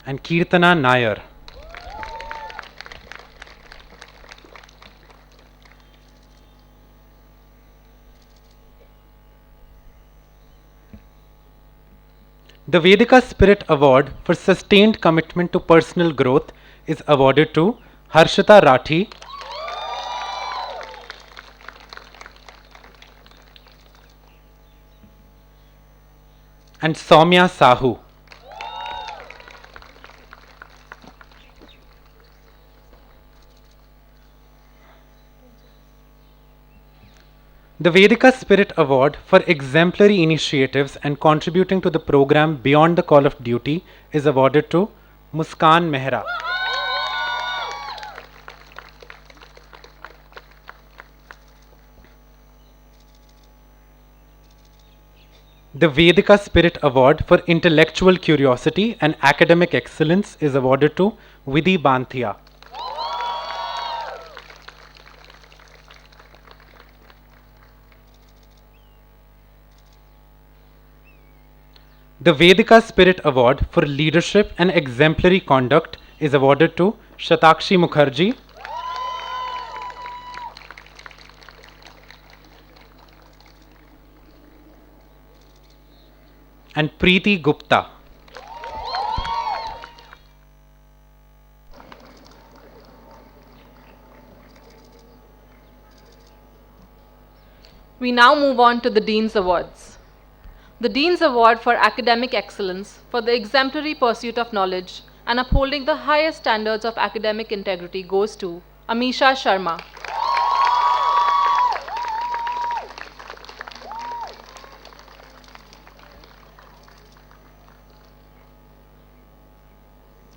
And Kirtana Nair. The Vedica Spirit Award for sustained commitment to personal growth is awarded to Harshita Rathi, and Soumya Sahu. The Vedica Spirit Award for exemplary initiatives and contributing to the program beyond the call of duty is awarded to Muskan Mehra. The Vedica Spirit Award for intellectual curiosity and academic excellence is awarded to Vidhi Banthia. The Vedica Spirit Award for leadership and exemplary conduct is awarded to Shatakshi Mukherjee, and Preeti Gupta. We now move on to the Dean's Awards. The Dean's Award for Academic Excellence for the exemplary pursuit of knowledge and upholding the highest standards of academic integrity goes to Amisha Sharma.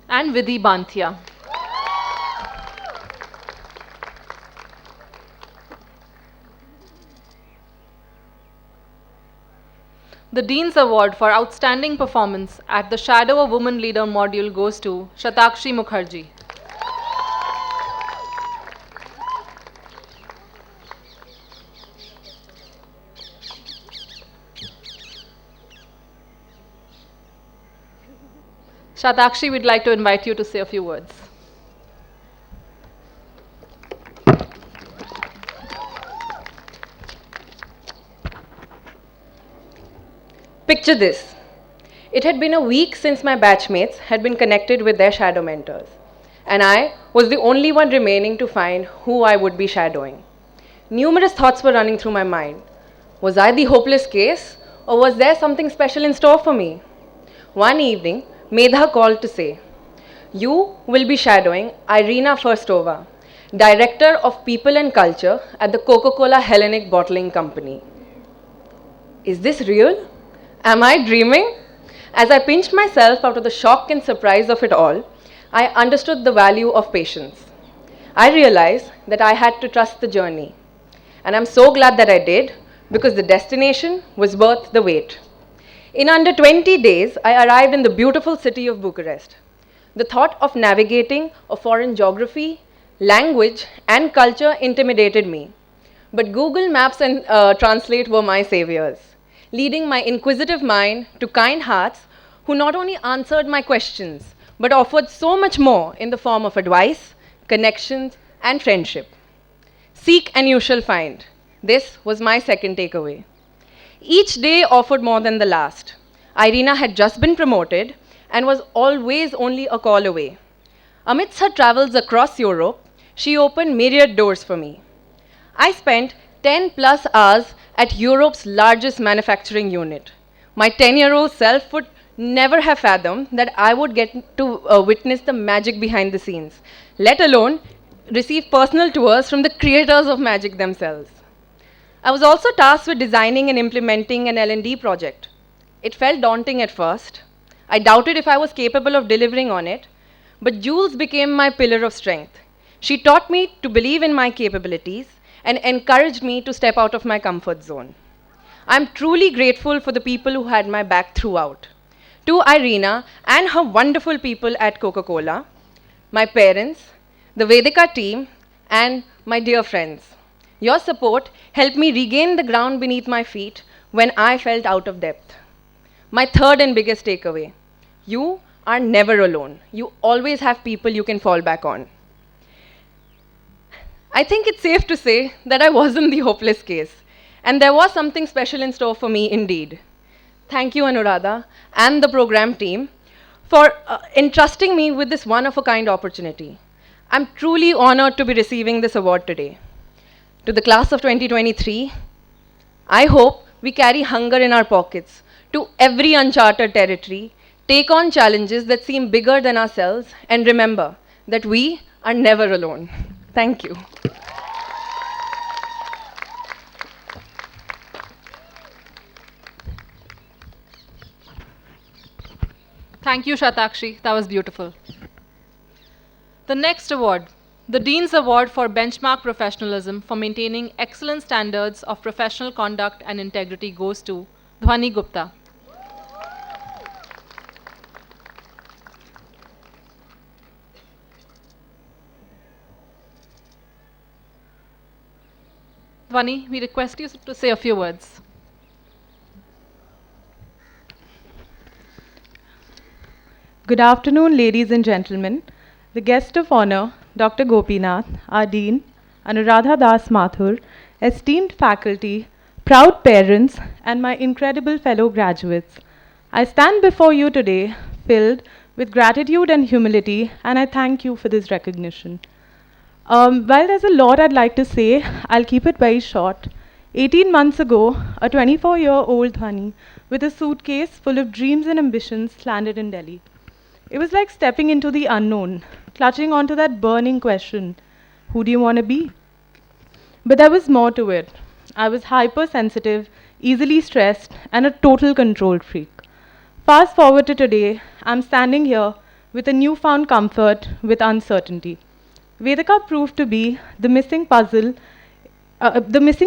And Vidhi Banthia. The Dean's Award for Outstanding Performance at the Shadow a Woman Leader module goes to Shatakshi Mukherjee. Shatakshi, we'd like to invite you to say a few words. Picture this. It had been a week since my batchmates had been connected with their shadow mentors, and I was the only one remaining to find who I would be shadowing. Numerous thoughts were running through my mind. Was I the hopeless case, or was there something special in store for me? One evening, Medha called to say, "You will be shadowing Irina Firstova, Director of People and Culture at the Coca-Cola Hellenic Bottling Company." Is this real? Am I dreaming? As I pinched myself out of the shock and surprise of it all, I understood the value of patience. I realized that I had to trust the journey. And I'm so glad that I did, because the destination was worth the wait. In under 20 days, I arrived in the beautiful city of Bucharest. The thought of navigating a foreign geography, language, and culture intimidated me. But Google Maps and Translate were my saviors, leading my inquisitive mind to kind hearts who not only answered my questions, but offered so much more in the form of advice, connections, and friendship. Seek and you shall find. This was my second takeaway. Each day offered more than the last. Irina had just been promoted and was always only a call away. Amidst her travels across Europe, she opened myriad doors for me. I spent 10 plus hours at Europe's largest manufacturing unit. My 10-year-old self would never have fathomed that I would get to witness the magic behind the scenes, let alone receive personal tours from the creators of magic themselves. I was also tasked with designing and implementing an L&D project. It felt daunting at first. I doubted if I was capable of delivering on it, but Jules became my pillar of strength. She taught me to believe in my capabilities and encouraged me to step out of my comfort zone. I'm truly grateful for the people who had my back throughout. To Irina and her wonderful people at Coca-Cola, my parents, the Vedica team, and my dear friends. Your support helped me regain the ground beneath my feet when I felt out of depth. My third and biggest takeaway: you are never alone. You always have people you can fall back on. I think it's safe to say that I wasn't the hopeless case, and there was something special in store for me indeed. Thank you, Anuradha, and the program team for entrusting me with this one-of-a-kind opportunity. I'm truly honored to be receiving this award today. To the class of 2023, I hope we carry hunger in our pockets to every uncharted territory, take on challenges that seem bigger than ourselves, and remember that we are never alone. Thank you. Thank you, Shatakshi. That was beautiful. The next award, the Dean's Award for Benchmark Professionalism for maintaining excellent standards of professional conduct and integrity, goes to Dhwani Gupta. Dhwani, we request you to say a few words. Good afternoon, ladies and gentlemen. The guest of honor, Dr. Gopinath, our Dean, Anuradha Das Mathur, esteemed faculty, proud parents, and my incredible fellow graduates. I stand before you today filled with gratitude and humility, and I thank you for this recognition. While there's a lot I'd like to say, I'll keep it very short. 18 months ago, a 24-year-old Dhwani with a suitcase full of dreams and ambitions landed in Delhi. It was like stepping into the unknown, clutching onto that burning question, who do you want to be? But there was more to it. I was hypersensitive, easily stressed, and a total control freak. Fast forward to today, I'm standing here with a newfound comfort with uncertainty. Vedica proved to be the missing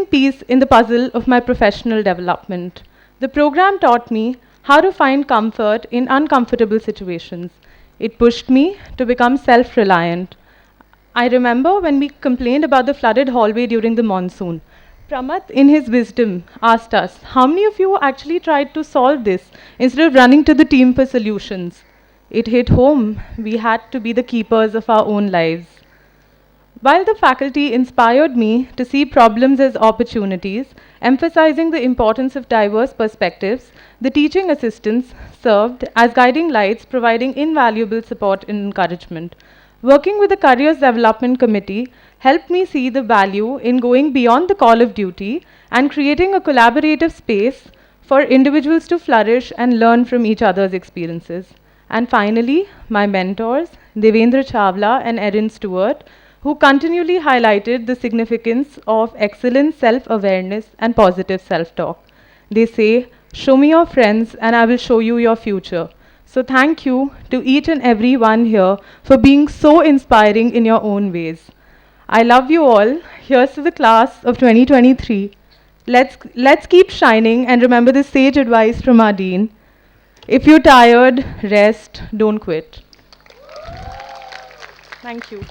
piece in the puzzle of my professional development. The program taught me how to find comfort in uncomfortable situations. It pushed me to become self-reliant. I remember when we complained about the flooded hallway during the monsoon. Pramath, in his wisdom, asked us, how many of you actually tried to solve this instead of running to the team for solutions? It hit home. We had to be the keepers of our own lives. While the faculty inspired me to see problems as opportunities, emphasizing the importance of diverse perspectives, the teaching assistants served as guiding lights, providing invaluable support and encouragement. Working with the Careers Development Committee helped me see the value in going beyond the call of duty and creating a collaborative space for individuals to flourish and learn from each other's experiences. And finally, my mentors, Devendra Chawla and Erin Stewart, who continually highlighted the significance of excellent self-awareness and positive self-talk. They say, show me your friends and I will show you your future. So thank you to each and every one here for being so inspiring in your own ways. I love you all. Here's to the class of 2023. Let's keep shining and remember the sage advice from our Dean. If you're tired, rest, don't quit. Thank you.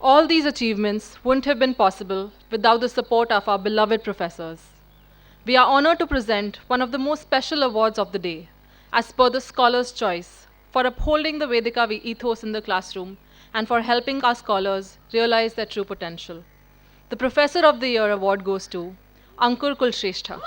All these achievements wouldn't have been possible without the support of our beloved professors. We are honored to present one of the most special awards of the day, as per the Scholar's Choice, for upholding the Vedica ethos in the classroom and for helping our scholars realize their true potential. The Professor of the Year award goes to Ankur Kulshrestha.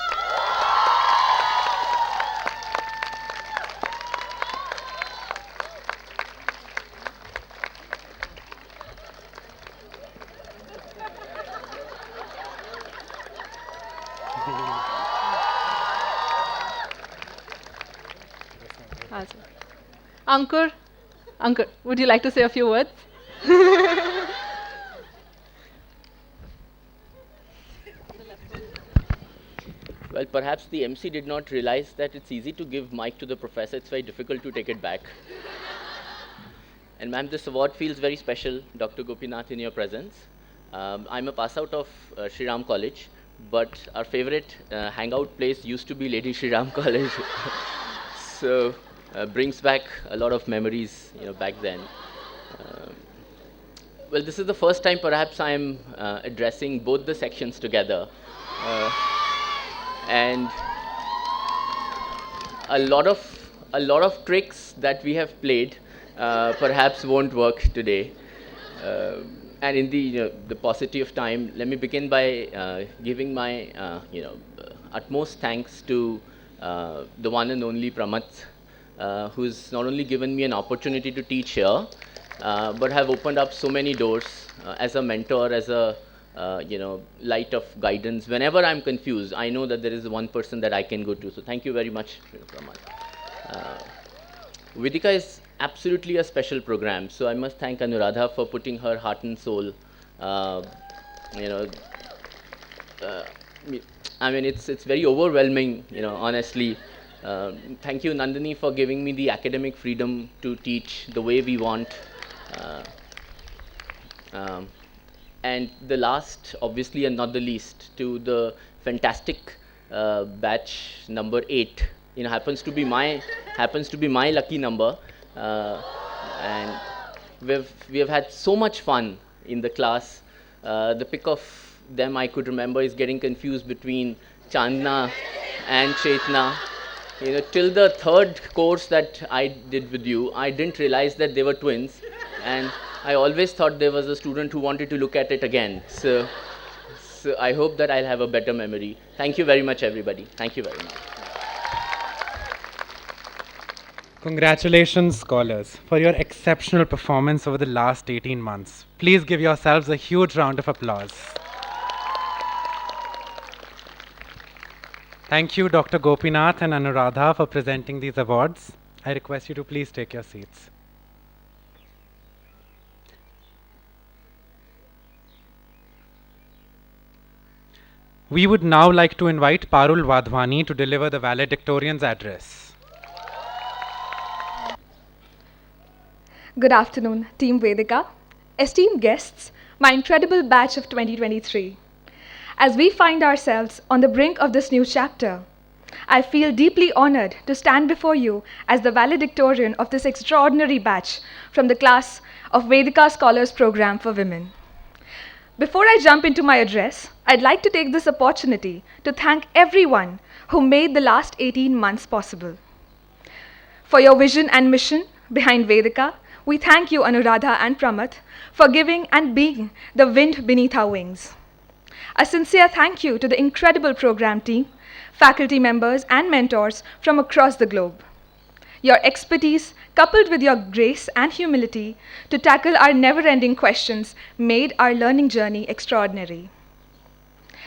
Ankur, would you like to say a few words? Well, perhaps the MC did not realize that it's easy to give mic to the professor. It's very difficult to take it back. And ma'am, this award feels very special, Dr. Gopinath, in your presence. I'm a pass out of Sri Ram College, but our favorite hangout place used to be Lady Sri Ram College. So brings back a lot of memories, back then. Well, this is the first time perhaps I'm addressing both the sections together. And a lot of tricks that we have played perhaps won't work today. And in the paucity of time, let me begin by giving my utmost thanks to the one and only Pramath, who's not only given me an opportunity to teach here, but have opened up so many doors as a mentor, as a light of guidance. Whenever I'm confused, I know that there is one person that I can go to. So thank you very much, Pramath. Vedica is absolutely a special program, so I must thank Anuradha for putting her heart and soul. I mean, it's very overwhelming, honestly. Thank you, Nandini, for giving me the academic freedom to teach the way we want. And the last, obviously, and not the least, to the fantastic batch number 8. Happens to be my lucky number, and we have had so much fun in the class. The pick of them I could remember is getting confused between Chandna and Chetna. Till the third course that I did with you, I didn't realize that they were twins, and I always thought there was a student who wanted to look at it again. So I hope that I'll have a better memory. Thank you very much, everybody. Thank you very much. Congratulations, scholars, for your exceptional performance over the last 18 months. Please give yourselves a huge round of applause. Thank you, Dr. Gopinath and Anuradha, for presenting these awards. I request you to please take your seats. We would now like to invite Parul Wadhwani to deliver the valedictorian's address. Good afternoon, Team Vedica, esteemed guests, my incredible batch of 2023. As we find ourselves on the brink of this new chapter, I feel deeply honored to stand before you as the valedictorian of this extraordinary batch from the class of Vedica Scholars Program for Women. Before I jump into my address, I'd like to take this opportunity to thank everyone who made the last 18 months possible. For your vision and mission behind Vedica, we thank you, Anuradha and Pramath, for giving and being the wind beneath our wings. A sincere thank you to the incredible program team, faculty members and mentors from across the globe. Your expertise, coupled with your grace and humility to tackle our never-ending questions, made our learning journey extraordinary.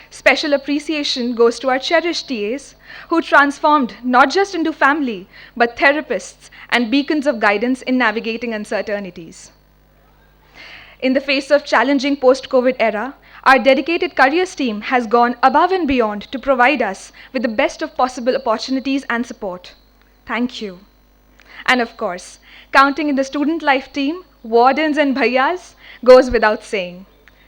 Special appreciation goes to our cherished TAs, who transformed not just into family, but therapists and beacons of guidance in navigating uncertainties. In the face of challenging post-COVID era, our dedicated careers team has gone above and beyond to provide us with the best of possible opportunities and support. Thank you. And of course, counting in the student life team, wardens and bhaiyas, goes without saying.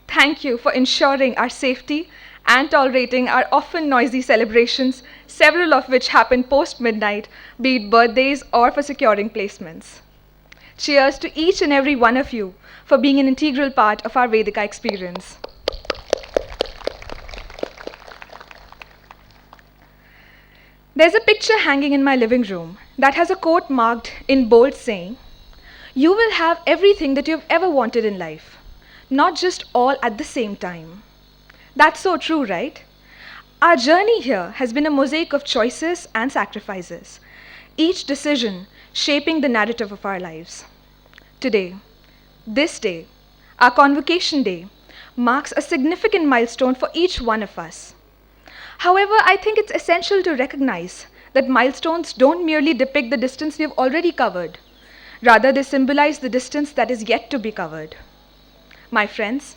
Thank you for ensuring our safety and tolerating our often noisy celebrations, several of which happen post-midnight, be it birthdays or for securing placements. Cheers to each and every one of you for being an integral part of our Vedica experience. There's a picture hanging in my living room that has a quote marked in bold saying, "You will have everything that you've ever wanted in life, not just all at the same time." That's so true, right? Our journey here has been a mosaic of choices and sacrifices, each decision shaping the narrative of our lives. Today, this day, our convocation day, marks a significant milestone for each one of us. However, I think it's essential to recognize that milestones don't merely depict the distance we have already covered. Rather, they symbolize the distance that is yet to be covered. My friends,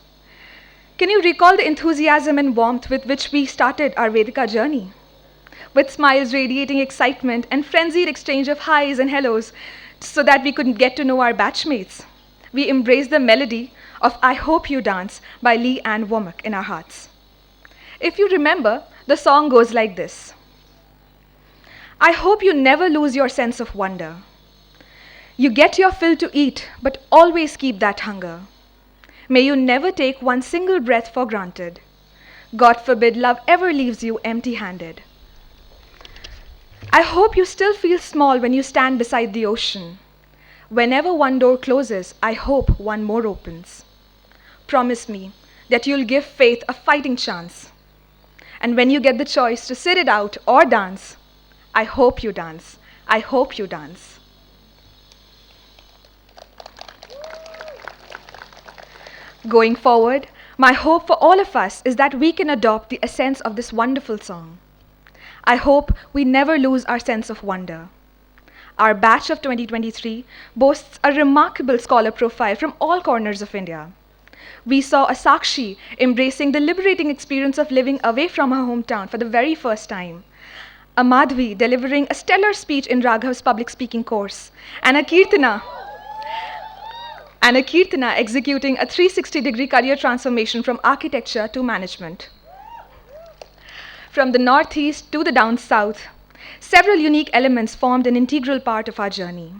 can you recall the enthusiasm and warmth with which we started our Vedica journey? With smiles radiating excitement and frenzied exchange of highs and hellos so that we could get to know our batchmates, we embraced the melody of "I Hope You Dance" by Lee Ann Womack in our hearts. If you remember, the song goes like this. I hope you never lose your sense of wonder. You get your fill to eat, but always keep that hunger. May you never take one single breath for granted. God forbid love ever leaves you empty-handed. I hope you still feel small when you stand beside the ocean. Whenever one door closes, I hope one more opens. Promise me that you'll give faith a fighting chance. And when you get the choice to sit it out or dance, I hope you dance. I hope you dance. Going forward, my hope for all of us is that we can adopt the essence of this wonderful song. I hope we never lose our sense of wonder. Our batch of 2023 boasts a remarkable scholar profile from all corners of India. We saw a Sakshi embracing the liberating experience of living away from her hometown for the very first time, a Madhvi delivering a stellar speech in Raghav's public speaking course, and a Kirtana executing a 360-degree career transformation from architecture to management. From the northeast to the down south, several unique elements formed an integral part of our journey.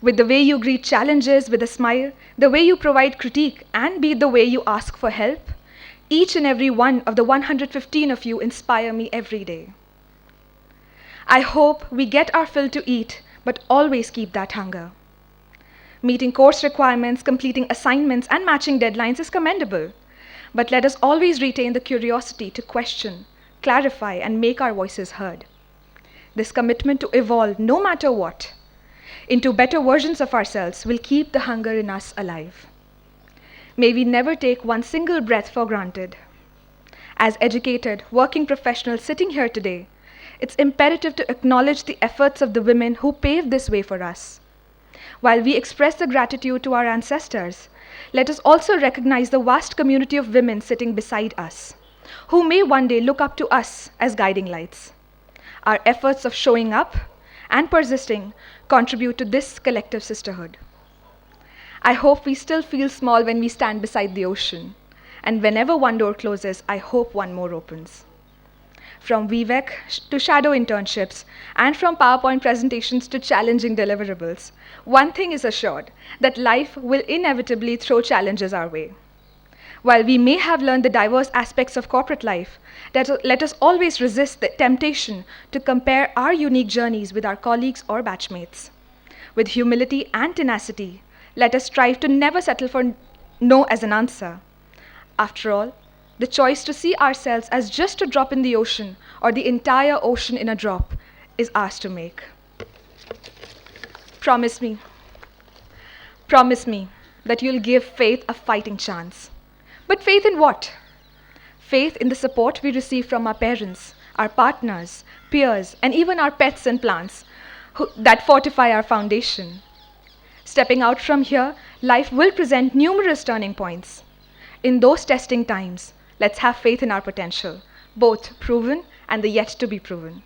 With the way you greet challenges with a smile, the way you provide critique, and be the way you ask for help, each and every one of the 115 of you inspire me every day. I hope we get our fill to eat, but always keep that hunger. Meeting course requirements, completing assignments, and matching deadlines is commendable, but let us always retain the curiosity to question, clarify, and make our voices heard. This commitment to evolve, no matter what, into better versions of ourselves will keep the hunger in us alive. May we never take one single breath for granted. As educated, working professionals sitting here today, it's imperative to acknowledge the efforts of the women who paved this way for us. While we express the gratitude to our ancestors, let us also recognize the vast community of women sitting beside us, who may one day look up to us as guiding lights. Our efforts of showing up and persisting contribute to this collective sisterhood. I hope we still feel small when we stand beside the ocean, and whenever one door closes, I hope one more opens. From VVEC to shadow internships, and from PowerPoint presentations to challenging deliverables, one thing is assured, that life will inevitably throw challenges our way. While we may have learned the diverse aspects of corporate life, let us always resist the temptation to compare our unique journeys with our colleagues or batchmates. With humility and tenacity, let us strive to never settle for no as an answer. After all, the choice to see ourselves as just a drop in the ocean or the entire ocean in a drop is ours to make. Promise me that you'll give faith a fighting chance. But faith in what? Faith in the support we receive from our parents, our partners, peers, and even our pets and plants that fortify our foundation. Stepping out from here, life will present numerous turning points. In those testing times, let's have faith in our potential, both proven and the yet to be proven.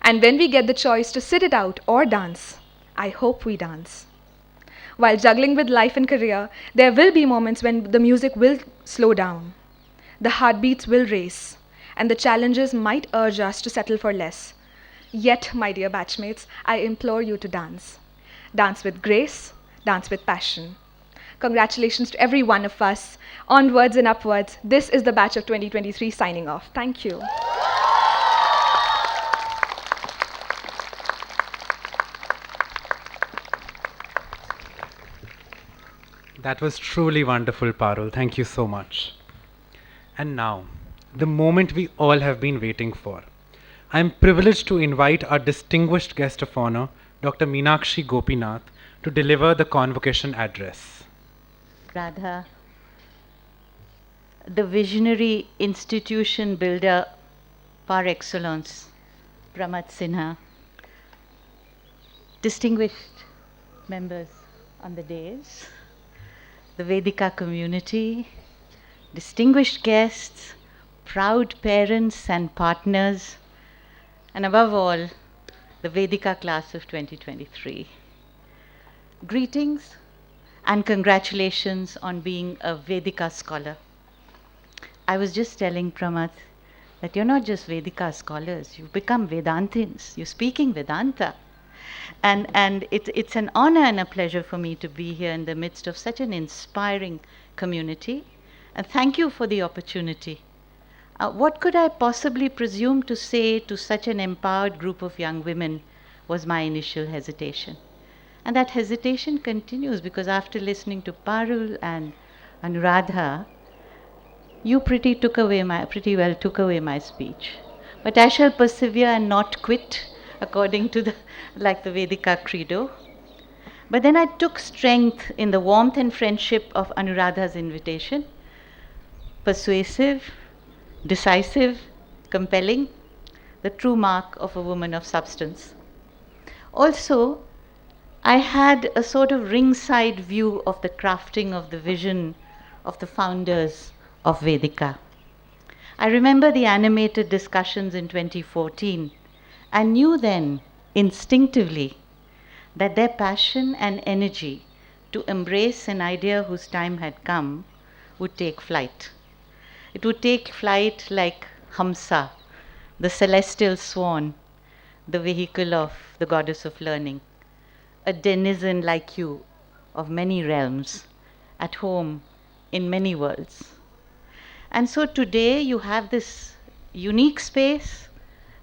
And when we get the choice to sit it out or dance, I hope we dance. While juggling with life and career, there will be moments when the music will slow down, the heartbeats will race, and the challenges might urge us to settle for less. Yet, my dear batchmates, I implore you to dance. Dance with grace, dance with passion. Congratulations to every one of us. Onwards and upwards. This is the batch of 2023 signing off. Thank you. That was truly wonderful, Parul. Thank you so much. And now, the moment we all have been waiting for. I am privileged to invite our distinguished guest of honor, Dr. Meenakshi Gopinath, to deliver the convocation address. Radha, the visionary institution builder par excellence, Pramad Sinha, distinguished members on the dais, the Vedica community, distinguished guests, proud parents and partners, and above all, the Vedica Class of 2023. Greetings and congratulations on being a Vedica scholar. I was just telling Pramad that you're not just Vedica scholars, you've become Vedantins, you're speaking Vedanta. And it's an honor and a pleasure for me to be here in the midst of such an inspiring community. And thank you for the opportunity. What could I possibly presume to say to such an empowered group of young women was my initial hesitation. And that hesitation continues because after listening to Parul and Anuradha, you pretty well took away my speech. But I shall persevere and not quit, according to the Vedica credo. But then I took strength in the warmth and friendship of Anuradha's invitation. Persuasive, decisive, compelling, the true mark of a woman of substance. Also, I had a sort of ringside view of the crafting of the vision of the founders of Vedica. I remember the animated discussions in 2014 and knew then instinctively that their passion and energy to embrace an idea whose time had come would take flight. It would take flight like Hamsa, the celestial swan, the vehicle of the goddess of learning, a denizen like you of many realms, at home in many worlds. And so today you have this unique space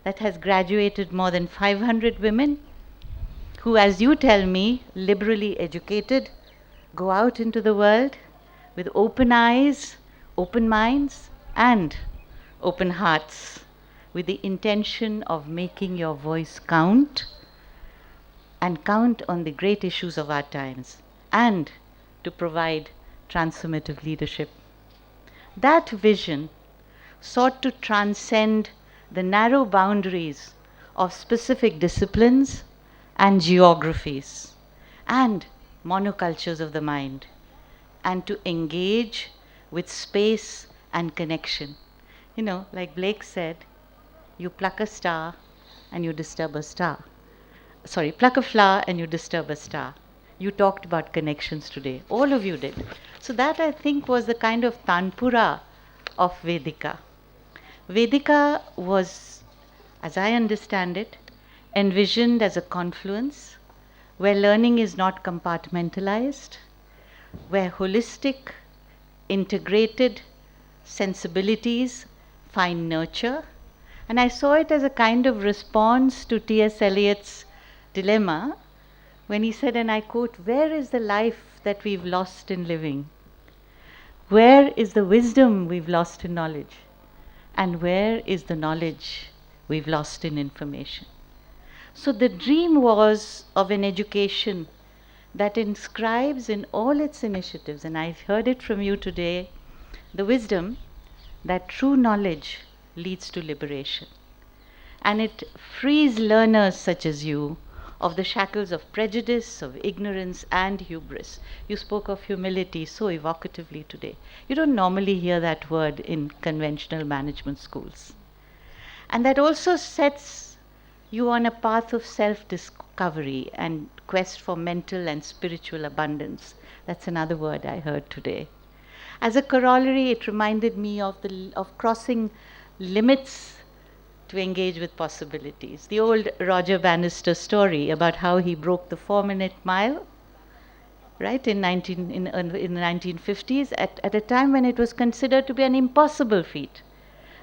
that has graduated more than 500 women who, as you tell me, liberally educated, go out into the world with open eyes, open minds, and open hearts, with the intention of making your voice count and count on the great issues of our times, and to provide transformative leadership. That vision sought to transcend the narrow boundaries of specific disciplines and geographies and monocultures of the mind, and to engage with space and connection. You know, like Blake said, you pluck a star and you disturb a star. Sorry, pluck a flower and you disturb a star. You talked about connections today. All of you did. So that, I think, was the kind of tanpura of Vedica. Vedica was, as I understand it, envisioned as a confluence where learning is not compartmentalized, where holistic, integrated sensibilities find nurture. And I saw it as a kind of response to T.S. Eliot's dilemma when he said, and I quote, "Where is the life that we've lost in living? Where is the wisdom we've lost in knowledge? And where is the knowledge we've lost in information?" So the dream was of an education that inscribes in all its initiatives, and I've heard it from you today, the wisdom that true knowledge leads to liberation. And it frees learners such as you of the shackles of prejudice, of ignorance, and hubris. You spoke of humility so evocatively today. You don't normally hear that word in conventional management schools. And that also sets you on a path of self-discovery and quest for mental and spiritual abundance. That's another word I heard today. As a corollary, it reminded me of crossing limits to engage with possibilities. The old Roger Bannister story about how he broke the 4-minute mile, right, in the 1950s, at a time when it was considered to be an impossible feat.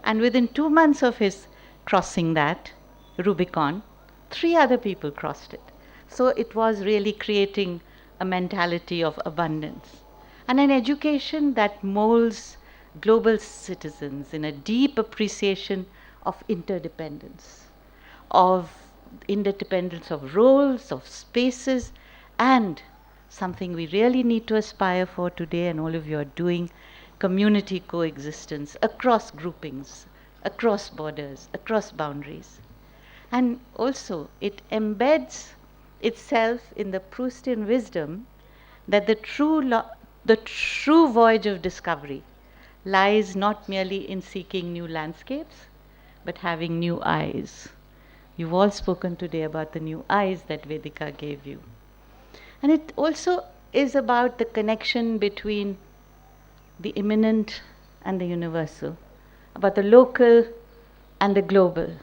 And within 2 months of his crossing that Rubicon, 3 other people crossed it. So it was really creating a mentality of abundance. And an education that molds global citizens in a deep appreciation of interdependence, of roles, of spaces, and something we really need to aspire for today, and all of you are doing, community coexistence across groupings, across borders, across boundaries. And also, it embeds itself in the Proustian wisdom that the true voyage of discovery lies not merely in seeking new landscapes, but having new eyes. You've all spoken today about the new eyes that Vedica gave you. And it also is about the connection between the immanent and the universal, about the local and the global,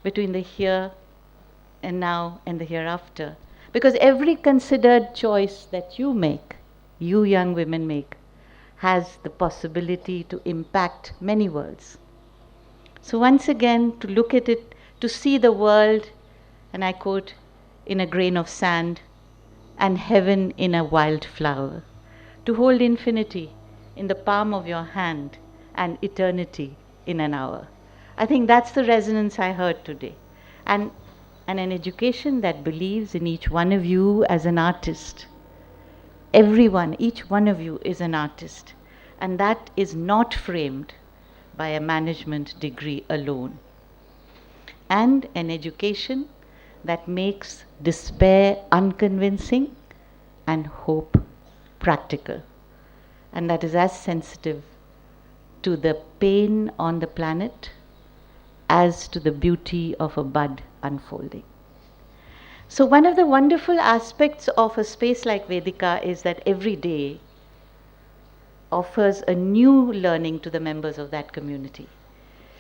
between the here and now and the hereafter. Because every considered choice that you make, you young women make, has the possibility to impact many worlds. So once again, to look at it, to see the world, and I quote, in a grain of sand, and heaven in a wildflower, to hold infinity in the palm of your hand and eternity in an hour. I think that's the resonance I heard today. And an education that believes in each one of you as an artist. Everyone, each one of you is an artist. And that is not framed by a management degree alone. And an education that makes despair unconvincing and hope practical. And that is as sensitive to the pain on the planet as to the beauty of a bud unfolding. So one of the wonderful aspects of a space like Vedica is that every day offers a new learning to the members of that community.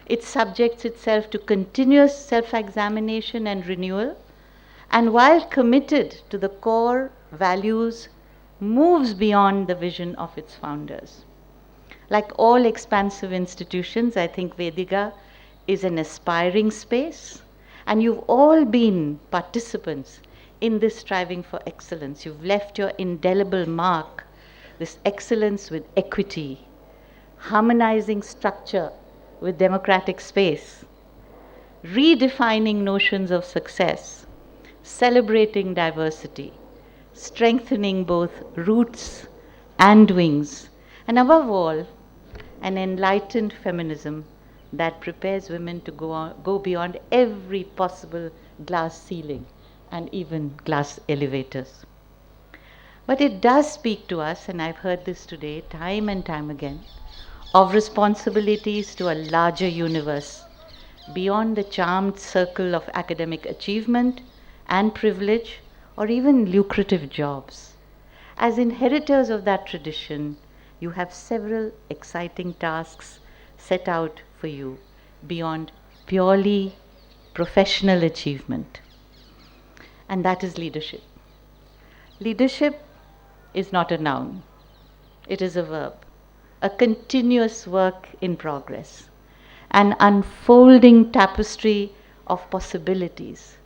It subjects itself to continuous self-examination and renewal, and while committed to the core values, moves beyond the vision of its founders. Like all expansive institutions, I think Vedica is an aspiring space, and you've all been participants in this striving for excellence. You've left your indelible mark, this excellence with equity, harmonizing structure with democratic space, redefining notions of success, celebrating diversity, strengthening both roots and wings, and above all, an enlightened feminism that prepares women to go beyond every possible glass ceiling and even glass elevators. But it does speak to us, and I've heard this today time and time again, of responsibilities to a larger universe beyond the charmed circle of academic achievement and privilege or even lucrative jobs. As inheritors of that tradition, you have several exciting tasks set out for you beyond purely professional achievement. And that is leadership. Leadership is not a noun, it is a verb, a continuous work in progress, an unfolding tapestry of possibilities,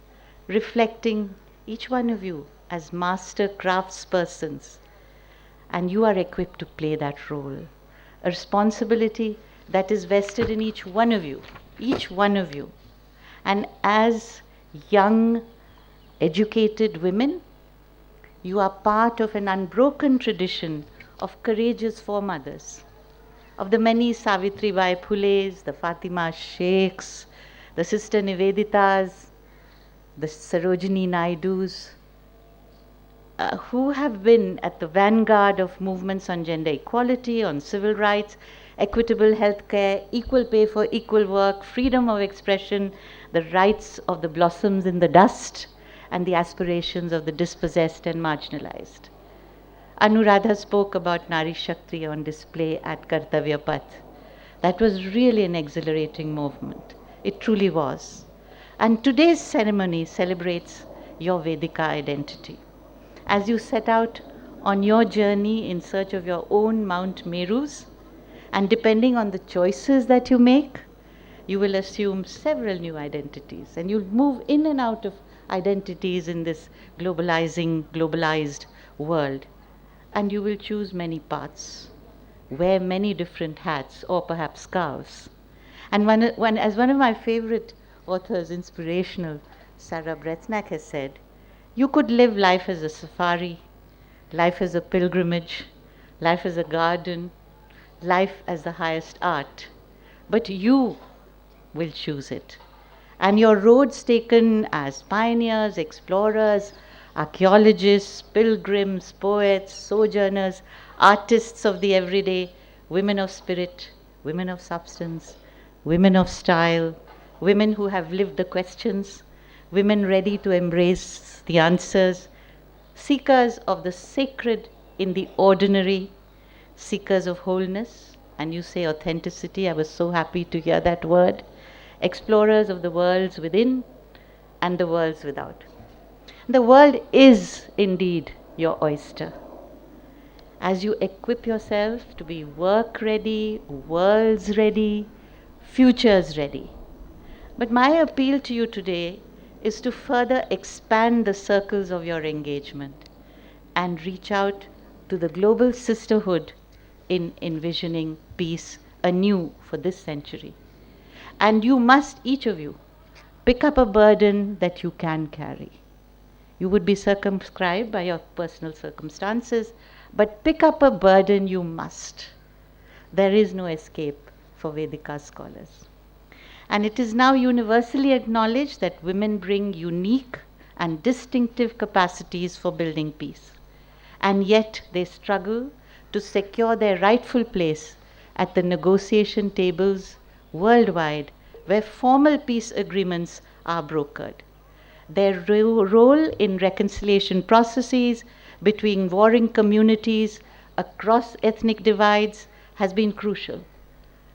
reflecting each one of you as master craftspersons, and you are equipped to play that role. A responsibility that is vested in each one of you, each one of you. And as young, educated women, you are part of an unbroken tradition of courageous foremothers, of the many Savitribai Phules, the Fatima Sheikhs, the Sister Niveditas, the Sarojini Naidus, who have been at the vanguard of movements on gender equality, on civil rights, equitable health care, equal pay for equal work, freedom of expression, the rights of the blossoms in the dust, and the aspirations of the dispossessed and marginalized. Anuradha spoke about Nari Shakti on display at Kartavya Path. That was really an exhilarating movement. It truly was. And today's ceremony celebrates your Vedica identity. As you set out on your journey in search of your own Mount Merus, and depending on the choices that you make, you will assume several new identities, and you'll move in and out of identities in this globalized world. And you will choose many paths, wear many different hats, or perhaps scarves. And as one of my favorite authors, inspirational, Sarah Breznak, has said, you could live life as a safari, life as a pilgrimage, life as a garden, life as the highest art, but you will choose it. And your roads taken as pioneers, explorers, archaeologists, pilgrims, poets, sojourners, artists of the everyday, women of spirit, women of substance, women of style, women who have lived the questions, women ready to embrace the answers, seekers of the sacred in the ordinary, seekers of wholeness, and you say authenticity, I was so happy to hear that word, explorers of the worlds within and the worlds without. The world is indeed your oyster. As you equip yourself to be work ready, worlds ready, futures ready. But my appeal to you today is to further expand the circles of your engagement. and reach out to the global sisterhood in envisioning peace anew for this century. And you must, each of you, pick up a burden that you can carry. You would be circumscribed by your personal circumstances, but pick up a burden you must. There is no escape for Vedika scholars. And it is now universally acknowledged that women bring unique and distinctive capacities for building peace. And yet they struggle to secure their rightful place at the negotiation tables worldwide where formal peace agreements are brokered. Their role in reconciliation processes between warring communities across ethnic divides has been crucial,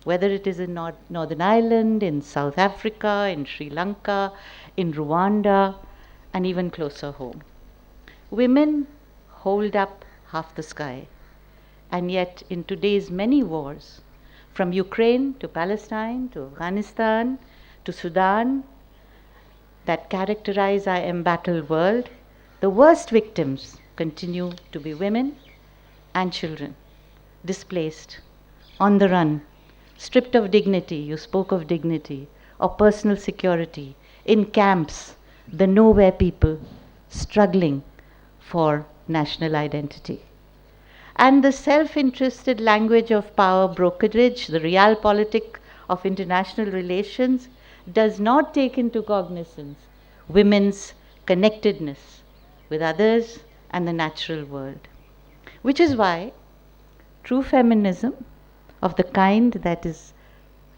whether it is in Northern Ireland, in South Africa, in Sri Lanka, in Rwanda, and even closer home. Women hold up half the sky, and yet in today's many wars, from Ukraine to Palestine to Afghanistan to Sudan, that characterize our embattled world, the worst victims continue to be women and children, displaced, on the run, stripped of dignity, you spoke of dignity, or personal security, in camps, the nowhere people, struggling for national identity. And the self-interested language of power brokerage, the realpolitik of international relations, does not take into cognizance women's connectedness with others and the natural world. Which is why true feminism of the kind that is,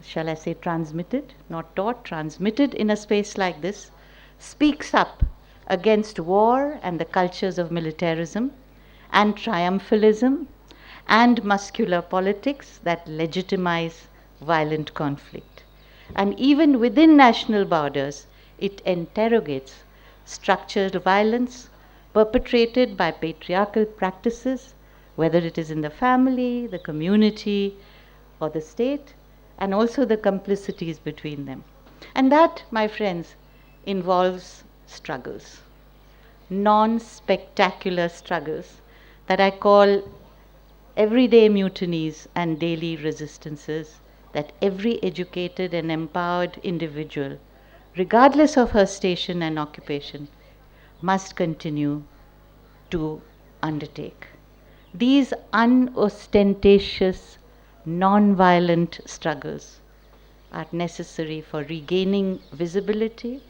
shall I say, transmitted, not taught, transmitted in a space like this, speaks up against war and the cultures of militarism and triumphalism and muscular politics that legitimize violent conflict. And even within national borders, it interrogates structural violence perpetrated by patriarchal practices, whether it is in the family, the community, or the state, and also the complicities between them. And that, my friends, involves struggles, non-spectacular struggles that I call everyday mutinies and daily resistances that every educated and empowered individual, regardless of her station and occupation, must continue to undertake. These unostentatious, non-violent struggles are necessary for regaining visibility.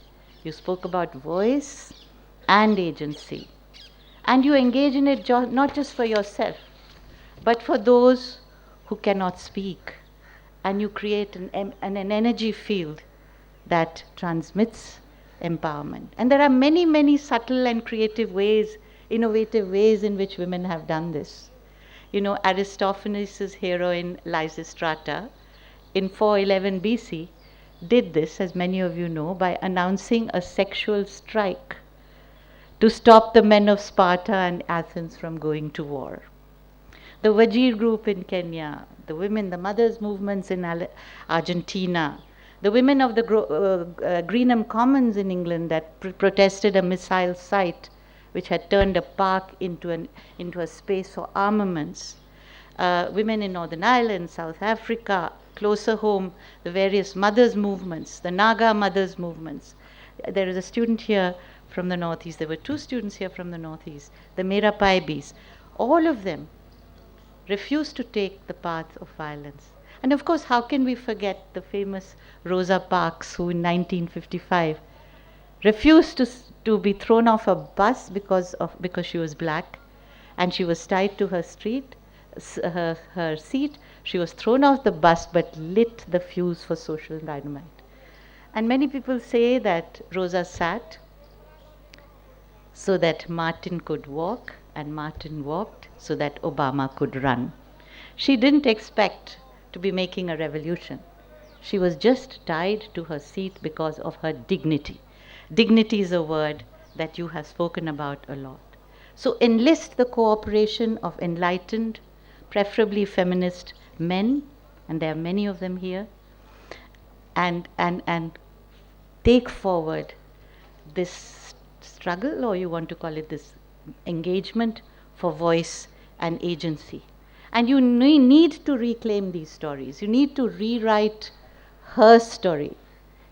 You spoke about voice and agency. And you engage in it not just for yourself, but for those who cannot speak. And you create an energy field that transmits empowerment. And there are many, many subtle and creative ways, innovative ways in which women have done this. You know, Aristophanes' heroine Lysistrata in 411 BC did this, as many of you know, by announcing a sexual strike to stop the men of Sparta and Athens from going to war. The Wajir group in Kenya, the women, the mothers' movements in Argentina, the women of the Greenham Commons in England that protested a missile site which had turned a park into a space for armaments. Women in Northern Ireland, South Africa, closer home, the various mothers' movements, the Naga mothers' movements. There is a student here from the Northeast. There were two students here from the Northeast, the Mera Paibis. All of them refused to take the path of violence. And of course, how can we forget the famous Rosa Parks, who in 1955 refused to be thrown off a bus because she was black, and she was tied to her her seat. She was thrown off the bus but lit the fuse for social dynamite. And many people say that Rosa sat so that Martin could walk, and Martin walked so that Obama could run. She didn't expect to be making a revolution. She was just tied to her seat because of her dignity. Dignity is a word that you have spoken about a lot. So enlist the cooperation of enlightened, preferably feminist men, and there are many of them here, and take forward this struggle, or you want to call it this engagement, for voice and agency. And you need to reclaim these stories. You need to rewrite her story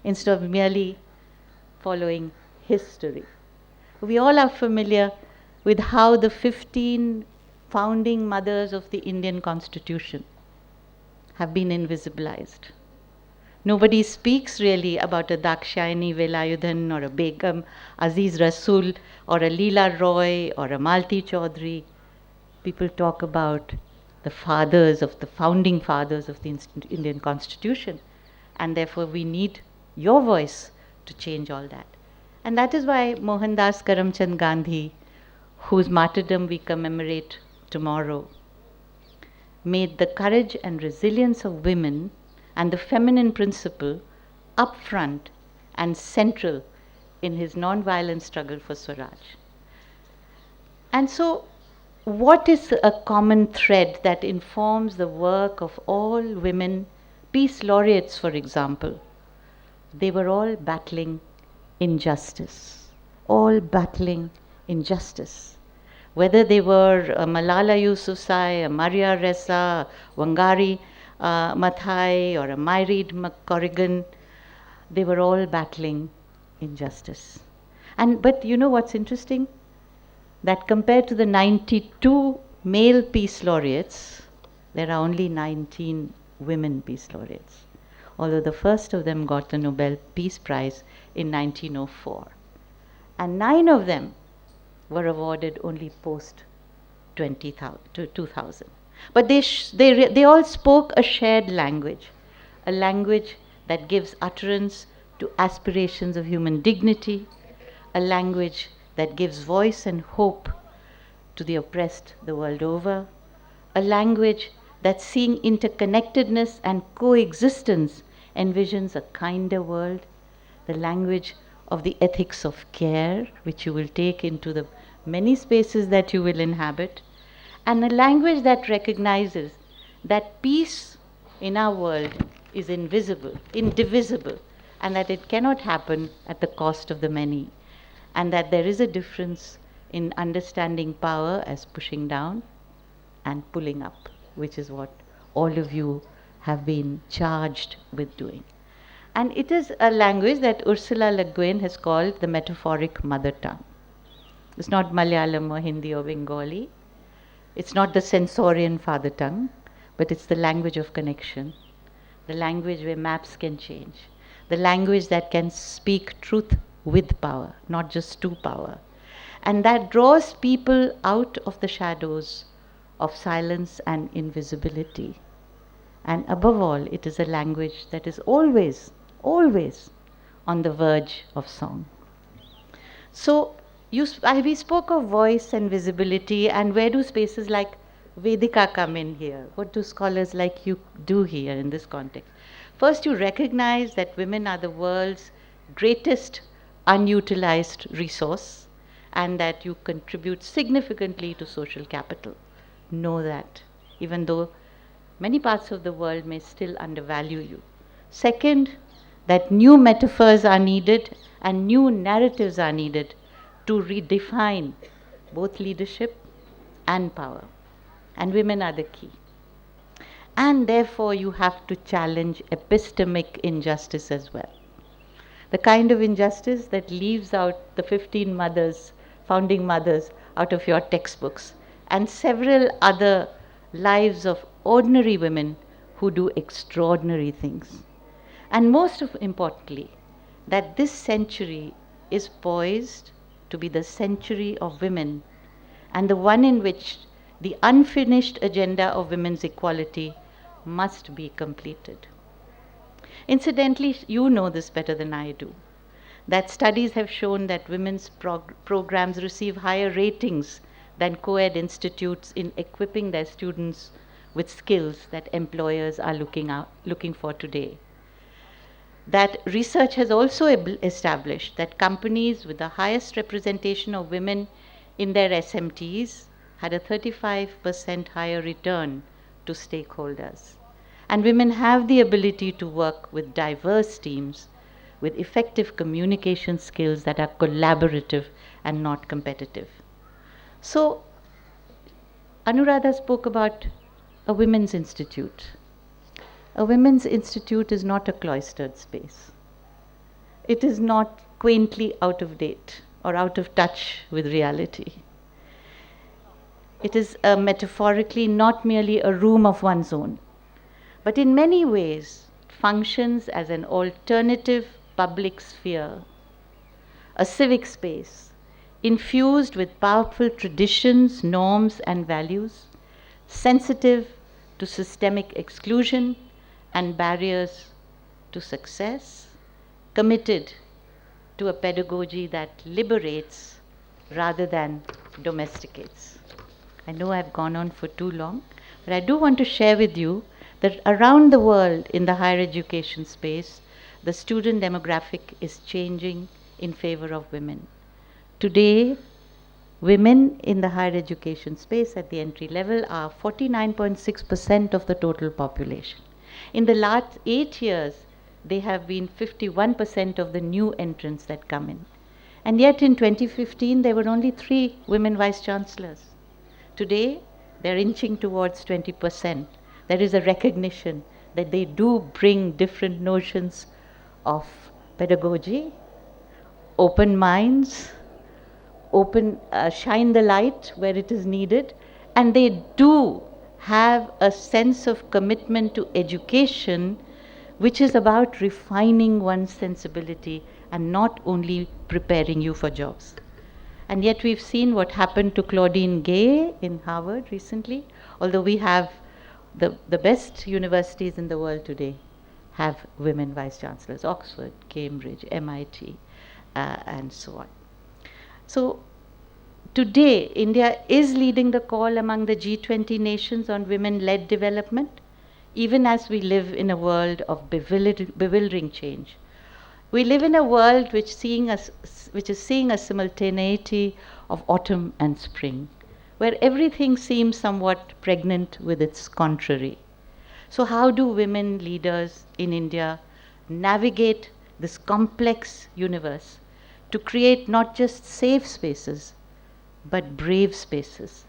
instead of merely following history. We all are familiar with how the 15 founding mothers of the Indian Constitution have been invisibilized. Nobody speaks really about a Dakshayani Velayudhan or a Begum Aziz Rasul or a Leela Roy or a Malti Chaudhary. People talk about the fathers of the founding fathers of the Indian Constitution, and therefore we need your voice to change all that. And that is why Mohandas Karamchand Gandhi, whose martyrdom we commemorate tomorrow, made the courage and resilience of women and the feminine principle upfront and central in his non-violent struggle for Swaraj. And so, what is a common thread that informs the work of all women peace laureates, for example? They were all battling injustice, all battling injustice. Whether they were Malala Yousafzai, a Maria Ressa, Wangari Maathai, or a Myreed McCorrigan, they were all battling injustice. But you know what's interesting? That compared to the 92 male peace laureates, there are only 19 women peace laureates, although the first of them got the Nobel Peace Prize in 1904. And 9 of them were awarded only post 2000. But they all spoke a shared language, a language that gives utterance to aspirations of human dignity, a language that gives voice and hope to the oppressed the world over, a language that, seeing interconnectedness and coexistence, envisions a kinder world, the language of the ethics of care, which you will take into the many spaces that you will inhabit, and a language that recognizes that peace in our world is indivisible, and that it cannot happen at the cost of the many, and that there is a difference in understanding power as pushing down and pulling up, which is what all of you have been charged with doing. And it is a language that Ursula Le Guin has called the metaphoric mother tongue. It's not Malayalam or Hindi or Bengali. It's not the sensorian father tongue, but it's the language of connection, the language where maps can change, the language that can speak truth with power, not just to power. And that draws people out of the shadows of silence and invisibility. And above all, it is a language that is always on the verge of song. So we spoke of voice and visibility, and where do spaces like Vedica come in here? What do scholars like you do here in this context? First, you recognize that women are the world's greatest unutilized resource, and that you contribute significantly to social capital. Know that, even though many parts of the world may still undervalue you. Second, that new metaphors are needed and new narratives are needed to redefine both leadership and power. And women are the key. And therefore, you have to challenge epistemic injustice as well. The kind of injustice that leaves out the 15 founding mothers out of your textbooks, and several other lives of ordinary women who do extraordinary things. And most importantly, that this century is poised to be the century of women, and the one in which the unfinished agenda of women's equality must be completed. Incidentally, you know this better than I do, that studies have shown that women's programs receive higher ratings than co-ed institutes in equipping their students with skills that employers are looking for today. That research has also established that companies with the highest representation of women in their SMTs had a 35% higher return to stakeholders. And women have the ability to work with diverse teams with effective communication skills that are collaborative and not competitive. So Anuradha spoke about a women's institute. A women's institute is not a cloistered space. It is not quaintly out of date or out of touch with reality. It is metaphorically not merely a room of one's own, but in many ways functions as an alternative public sphere, a civic space infused with powerful traditions, norms, and values, sensitive to systemic exclusion and barriers to success, committed to a pedagogy that liberates rather than domesticates. I know I've gone on for too long, but I do want to share with you that around the world in the higher education space, the student demographic is changing in favor of women. Today, women in the higher education space at the entry level are 49.6% of the total population. In the last 8 years, they have been 51% of the new entrants that come in. And yet in 2015, there were only 3 women vice chancellors. Today, they're inching towards 20%. There is a recognition that they do bring different notions of pedagogy, open minds, shine the light where it is needed, and they do have a sense of commitment to education which is about refining one's sensibility and not only preparing you for jobs. And yet we've seen what happened to Claudine Gay in Harvard recently, although we have the best universities in the world today have women vice chancellors, Oxford, Cambridge, MIT, and so on. So today, India is leading the call among the G20 nations on women-led development, even as we live in a world of bewildering change. We live in a world which is seeing a simultaneity of autumn and spring, where everything seems somewhat pregnant with its contrary. So how do women leaders in India navigate this complex universe to create not just safe spaces, but brave spaces,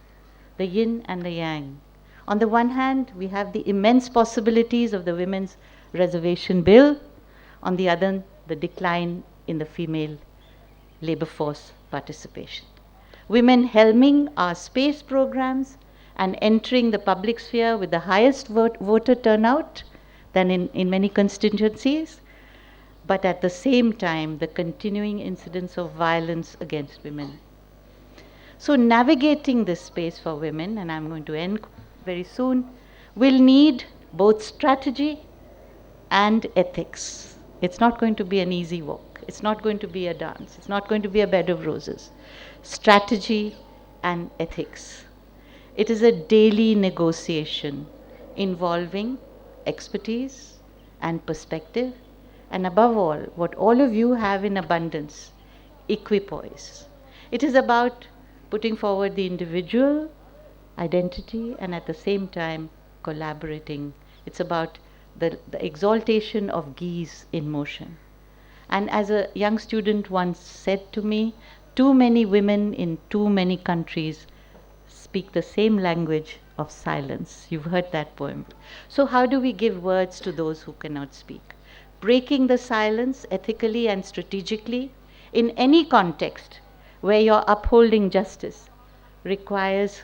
the yin and the yang? On the one hand, we have the immense possibilities of the Women's Reservation Bill. On the other, the decline in the female labor force participation. Women helming our space programs and entering the public sphere with the highest voter turnout than in many constituencies, but at the same time, the continuing incidence of violence against women. So navigating this space for women, and I'm going to end very soon, will need both strategy and ethics. It's not going to be an easy walk. It's not going to be a dance. It's not going to be a bed of roses. Strategy and ethics. It is a daily negotiation involving expertise and perspective, and above all, what all of you have in abundance, equipoise. It is about putting forward the individual identity and at the same time collaborating. It's about the exaltation of geese in motion. And as a young student once said to me, too many women in too many countries speak the same language of silence. You've heard that poem. So how do we give words to those who cannot speak? Breaking the silence ethically and strategically in any context where you're upholding justice requires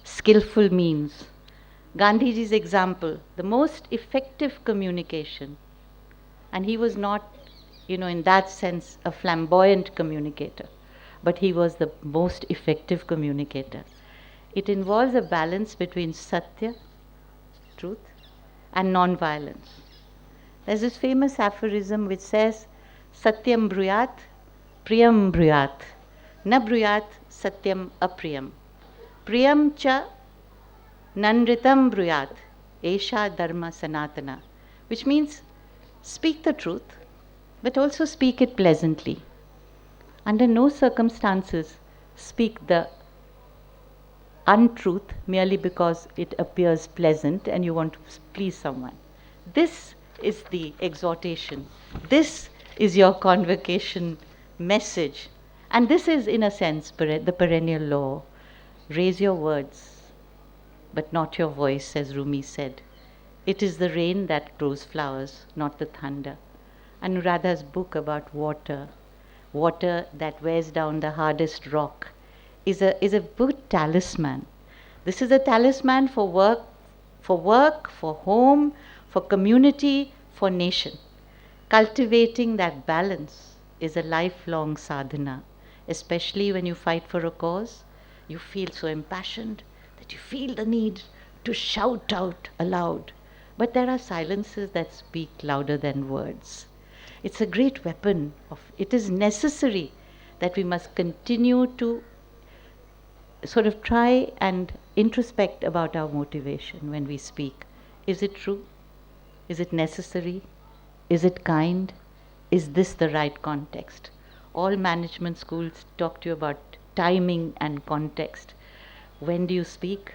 skillful means. Gandhiji's example, the most effective communication, and he was not, in that sense, a flamboyant communicator, but he was the most effective communicator. It involves a balance between satya, truth, and non-violence. There's this famous aphorism which says, Satyam bruyat, priyam bruyat, na bruyat satyam apriyam, priyam cha nanritam bruyat, esha dharma sanatana, which means speak the truth, but also speak it pleasantly. Under no circumstances speak the untruth merely because it appears pleasant and you want to please someone. This is the exhortation. This is your convocation message. And this is, in a sense, the perennial law. Raise your words, but not your voice, as Rumi said. It is the rain that grows flowers, not the thunder. Anuradha's book about water, water that wears down the hardest rock, is a good talisman. This is a talisman for work, for home, for community, for nation. Cultivating that balance is a lifelong sadhana, especially when you fight for a cause. You feel so impassioned that you feel the need to shout out aloud. But there are silences that speak louder than words. It's a great weapon. It is necessary that we must continue to sort of try and introspect about our motivation when we speak. Is it true? Is it necessary? Is it kind? Is this the right context? All management schools talk to you about timing and context. When do you speak?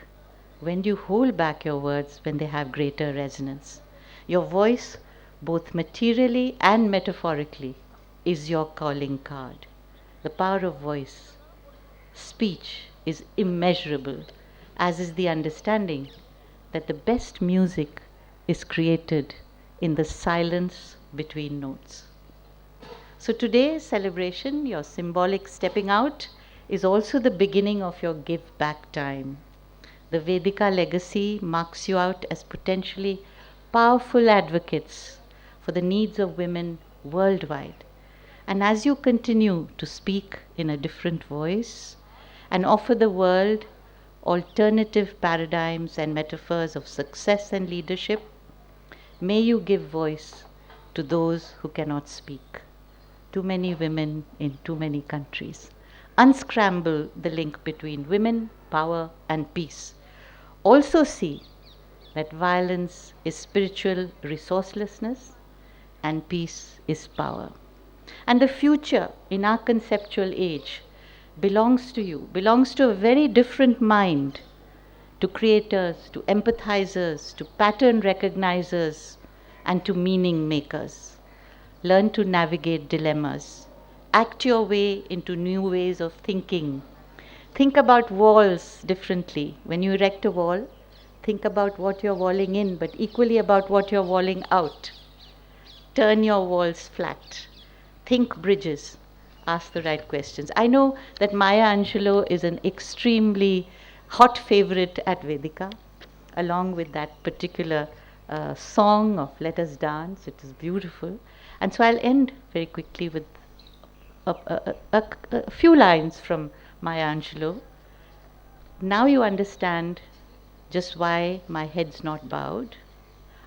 When do you hold back your words when they have greater resonance? Your voice, both materially and metaphorically, is your calling card. The power of voice, speech, is immeasurable, as is the understanding that the best music is created in the silence between notes. So today's celebration, your symbolic stepping out, is also the beginning of your give back time. The Vedica legacy marks you out as potentially powerful advocates for the needs of women worldwide. And as you continue to speak in a different voice and offer the world alternative paradigms and metaphors of success and leadership, may you give voice to those who cannot speak. Too many women in too many countries. Unscramble the link between women, power, and peace. Also see that violence is spiritual resourcelessness and peace is power. And the future in our conceptual age belongs to you, belongs to a very different mind, to creators, to empathizers, to pattern recognizers, and to meaning makers. Learn to navigate dilemmas. Act your way into new ways of thinking. Think about walls differently. When you erect a wall, think about what you're walling in, but equally about what you're walling out. Turn your walls flat. Think bridges. Ask the right questions. I know that Maya Angelou is an extremely hot favorite at Vedica, along with that particular song of Let Us Dance. It is beautiful. And so I'll end very quickly with a few lines from Maya Angelou. Now you understand just why my head's not bowed.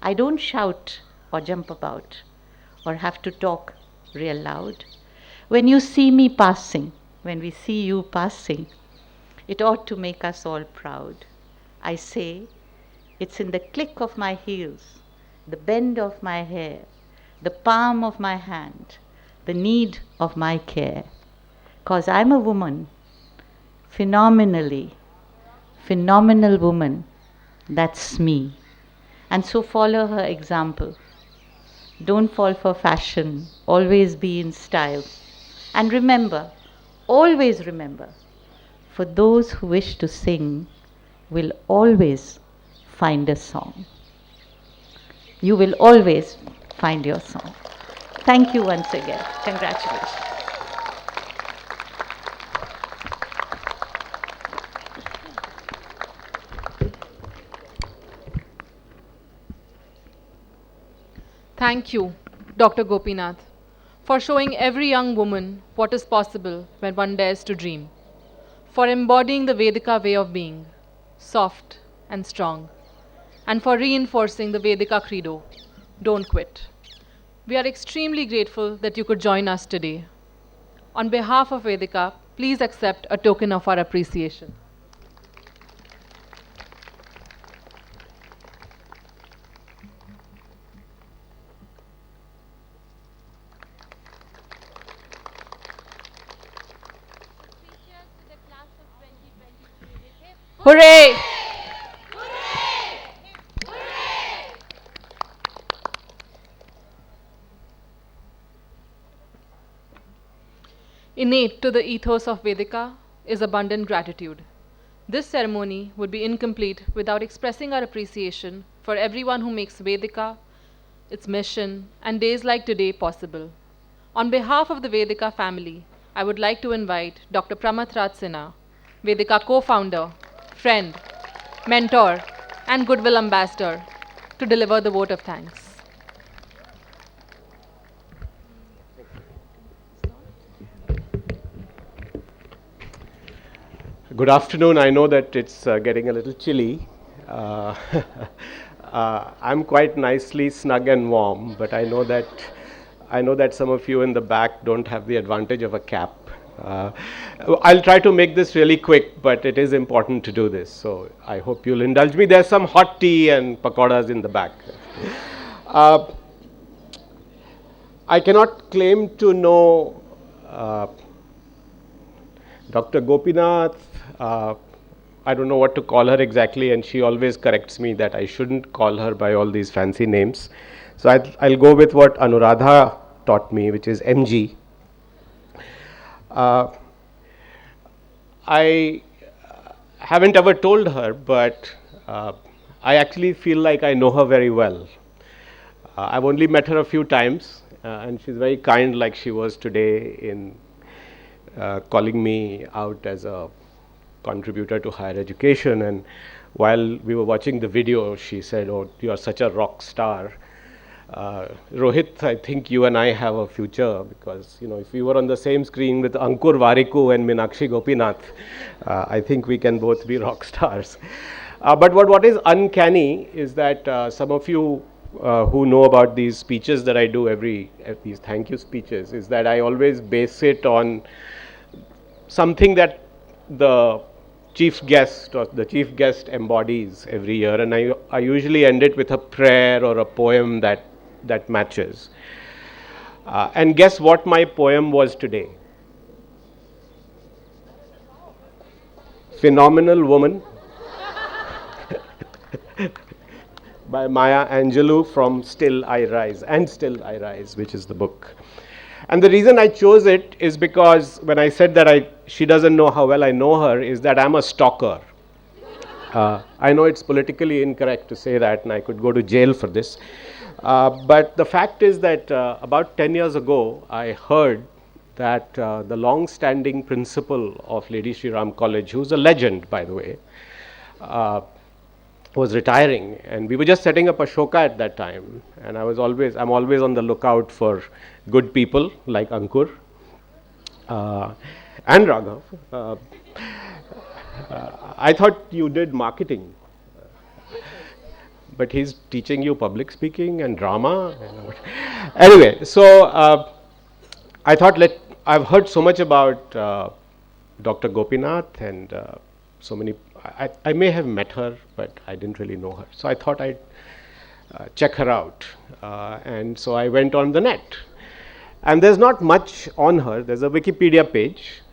I don't shout or jump about or have to talk real loud. When you see me passing, when we see you passing, it ought to make us all proud. I say, it's in the click of my heels, the bend of my hair, the palm of my hand, the need of my care. 'Cause I'm a woman, phenomenal woman, that's me. And so follow her example. Don't fall for fashion, always be in style. And remember, always remember, for those who wish to sing will always find a song. You will always find your song. Thank you once again. Congratulations. Thank you, Dr. Gopinath, for showing every young woman what is possible when one dares to dream, for embodying the Vedika way of being, soft and strong, and for reinforcing the Vedika credo, don't quit. We are extremely grateful that you could join us today. On behalf of Vedica, please accept a token of our appreciation. Hooray! Innate to the ethos of Vedica is abundant gratitude. This ceremony would be incomplete without expressing our appreciation for everyone who makes Vedica, its mission, and days like today possible. On behalf of the Vedica family, I would like to invite Dr. Pramath Raj Sinha, Vedica co-founder, friend, mentor, and goodwill ambassador, to deliver the vote of thanks. Good afternoon. I know that it's getting a little chilly. I'm quite nicely snug and warm, but I know that some of you in the back don't have the advantage of a cap. I'll try to make this really quick, but it is important to do this, so I hope you'll indulge me. There's some hot tea and pakoras in the back. I cannot claim to know Dr. Gopinath. I don't know what to call her exactly, and she always corrects me that I shouldn't call her by all these fancy names. So I'll go with what Anuradha taught me, which is MG. I haven't ever told her, but I actually feel like I know her very well. I've only met her a few times, and she's very kind, like she was today, in calling me out as a contributor to higher education. And while we were watching the video, she said, "Oh, you are such a rock star. Rohit, I think you and I have a future, because if we were on the same screen with Ankur Warikoo and Meenakshi Gopinath, I think we can both be rock stars." But what is uncanny is that some of you who know about these speeches that I do these thank you speeches, is that I always base it on something that the chief guest or the chief guest embodies every year, and I usually end it with a prayer or a poem that matches. And guess what my poem was today? Phenomenal Woman by Maya Angelou, from Still I Rise, and Still I Rise, which is the book. And the reason I chose it is because when I said that she doesn't know how well I know her, is that I'm a stalker. I know it's politically incorrect to say that, and I could go to jail for this. But the fact is that about 10 years ago, I heard that the long-standing principal of Lady Shri Ram College, who's a legend, by the way, was retiring, and we were just setting up Ashoka at that time, and I'm always on the lookout for good people like Ankur and Raghav. I thought you did marketing, but he's teaching you public speaking and drama. Anyway, so I thought I've heard so much about Dr. Gopinath, and so many. I may have met her, but I didn't really know her. So I thought I'd check her out. And so I went on the net. And there's not much on her. There's a Wikipedia page,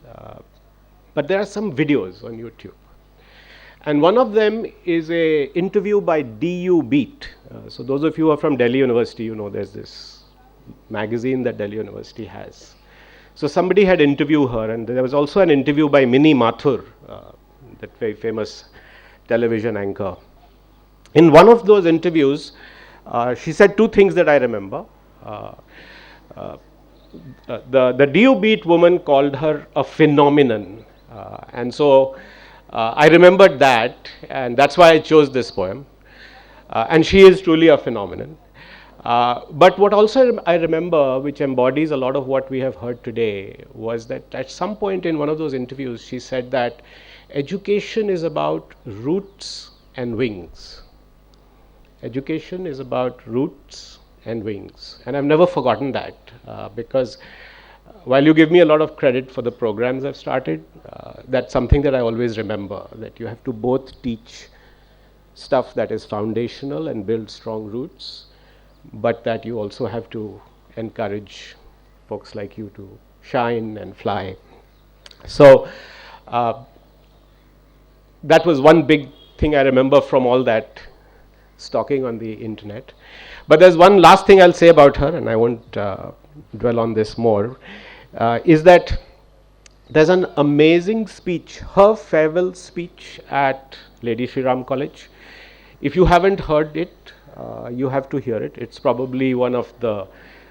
but there are some videos on YouTube. And one of them is an interview by DU Beat. So those of you who are from Delhi University, there's this magazine that Delhi University has. So somebody had interviewed her, and there was also an interview by Minnie Mathur, that very famous television anchor. In one of those interviews, she said two things that I remember. The DU Beat woman called her a phenomenon, and so I remembered that, and that's why I chose this poem. And she is truly a phenomenon. But what also I remember, which embodies a lot of what we have heard today, was that at some point in one of those interviews, she said that education is about roots and wings. Education is about roots and wings. And I've never forgotten that, because while you give me a lot of credit for the programs I've started, that's something that I always remember, that you have to both teach stuff that is foundational and build strong roots, but that you also have to encourage folks like you to shine and fly. So that was one big thing I remember from all that stalking on the internet. But there's one last thing I'll say about her, and I won't dwell on this more, is that There's an amazing speech, her farewell speech at Lady Shri Ram College. If you haven't heard it, you have to hear it. It's probably one of the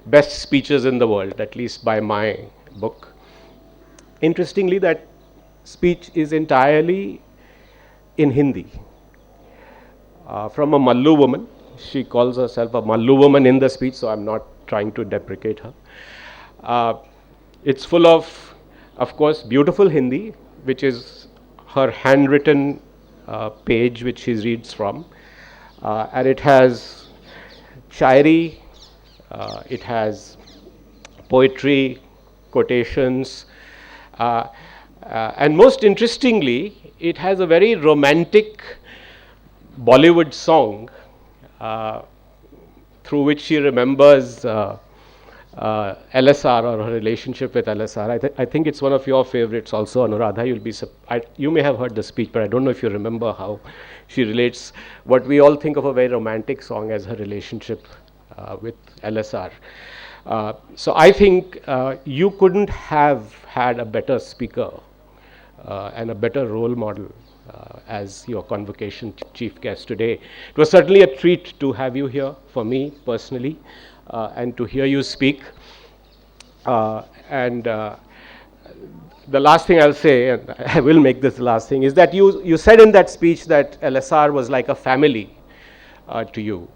best speeches in the world, at least by my book. Interestingly, that speech is entirely in Hindi. From a Mallu woman. She calls herself a Mallu woman in the speech, so I'm not trying to deprecate her. It's full of course, beautiful Hindi, which is her handwritten page which she reads from. And it has shairi, it has poetry, quotations, and most interestingly, it has a very romantic Bollywood song through which she remembers LSR or her relationship with LSR. I think it's one of your favorites also, Anuradha. You may have heard the speech, but I don't know if you remember how she relates what we all think of a very romantic song as her relationship with LSR. So I think you couldn't have had a better speaker and a better role model as your convocation chief guest today. It was certainly a treat to have you here for me personally and to hear you speak. The last thing I'll say, and I will make this the last thing, is that you said in that speech that LSR was like a family to you.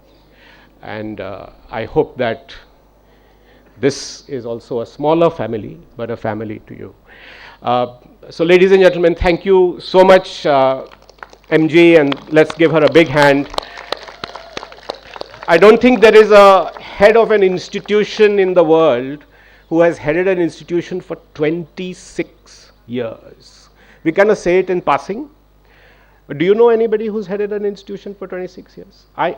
And I hope that this is also a smaller family, but a family to you. So ladies and gentlemen, thank you so much, MG, and let's give her a big hand. I don't think there is a head of an institution in the world who has headed an institution for 26 years. We kind of say it in passing, but do you know anybody who's headed an institution for 26 years? I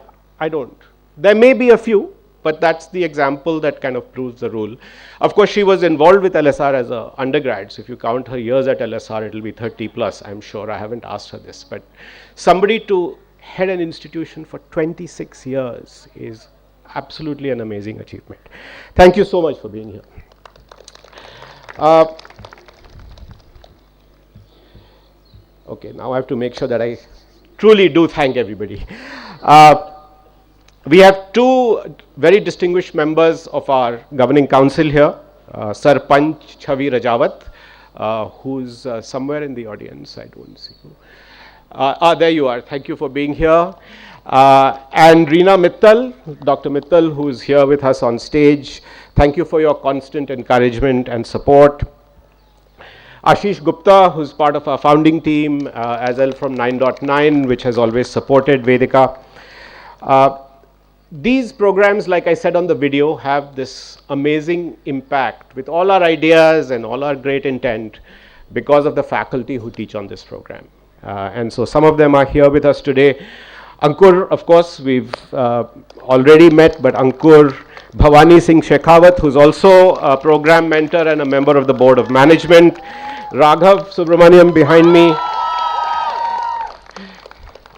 don't. There may be a few, but that's the example that kind of proves the rule. Of course, she was involved with LSR as an undergrad, so if you count her years at LSR, it'll be 30 plus, I'm sure. I haven't asked her this, but somebody to head an institution for 26 years is absolutely an amazing achievement. Thank you so much for being here. Okay, now I have to make sure that I truly do thank everybody. We have two very distinguished members of our governing council here, Sarpanch Chhavi Rajawat, who's somewhere in the audience, I don't see you. There you are, thank you for being here. And Reena Mittal, Dr. Mittal, who's here with us on stage. Thank you for your constant encouragement and support. Ashish Gupta, who's part of our founding team, as well from 9.9, which has always supported Vedica. These programs, like I said on the video, have this amazing impact with all our ideas and all our great intent because of the faculty who teach on this program. And so some of them are here with us today. Ankur, of course, we've already met, but Ankur Bhavani Singh Shekhawat, who's also a program mentor and a member of the Board of Management. Raghav Subramaniam behind me.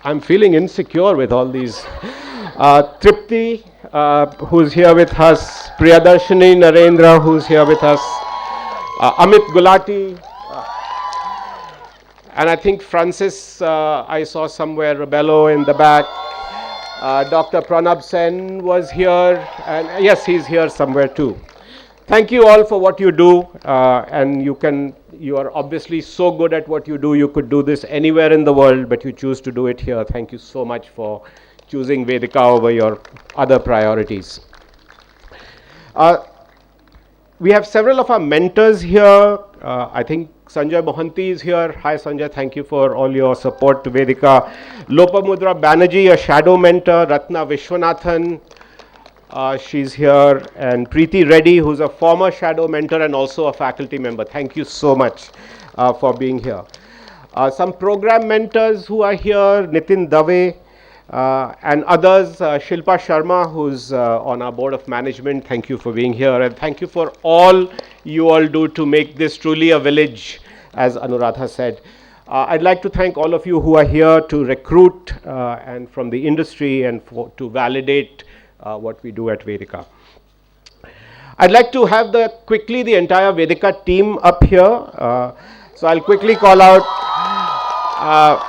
I'm feeling insecure with all these. Tripti, who's here with us. Priyadarshini Narendra, who's here with us. Amit Gulati. And I think Francis, I saw somewhere, Rebello in the back. Dr. Pranab Sen was here, and yes, he's here somewhere too. Thank you all for what you do, and you are obviously so good at what you do. You could do this anywhere in the world, but you choose to do it here. Thank you so much for choosing Vedica over your other priorities. We have several of our mentors here. I think Sanjay Mohanty is here. Hi Sanjay, thank you for all your support to Vedica. Lopamudra Banerjee, a shadow mentor. Ratna Vishwanathan, she's here. And Preeti Reddy, who's a former shadow mentor and also a faculty member. Thank you so much for being here. Some program mentors who are here, Nitin Dave, and others, Shilpa Sharma, who's on our board of management. Thank you for being here, and thank you for all you all do to make this truly a village, as Anuradha said. I'd like to thank all of you who are here to recruit and from the industry and to validate what we do at Vedica. I'd like to have quickly the entire Vedica team up here. So I'll quickly call out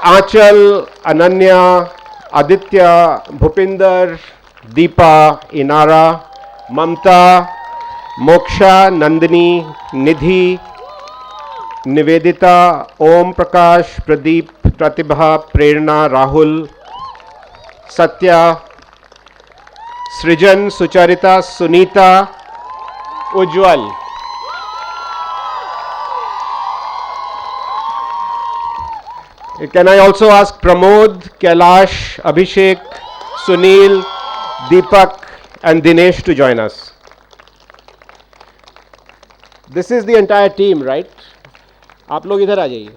Aanchal, Ananya, Aditya, Bhupinder, Deepa, Inara, Mamta, Moksha, Nandini, Nidhi, Nivedita, Om Prakash, Pradeep, Pratibha, Prerna, Rahul, Satya, Srijan, Sucharita, Sunita, Ujjwal. Can I also ask Pramod, Kailash, Abhishek, Sunil, Deepak and Dinesh to join us? This is the entire team, right? आप लोग इधर आ जाइए.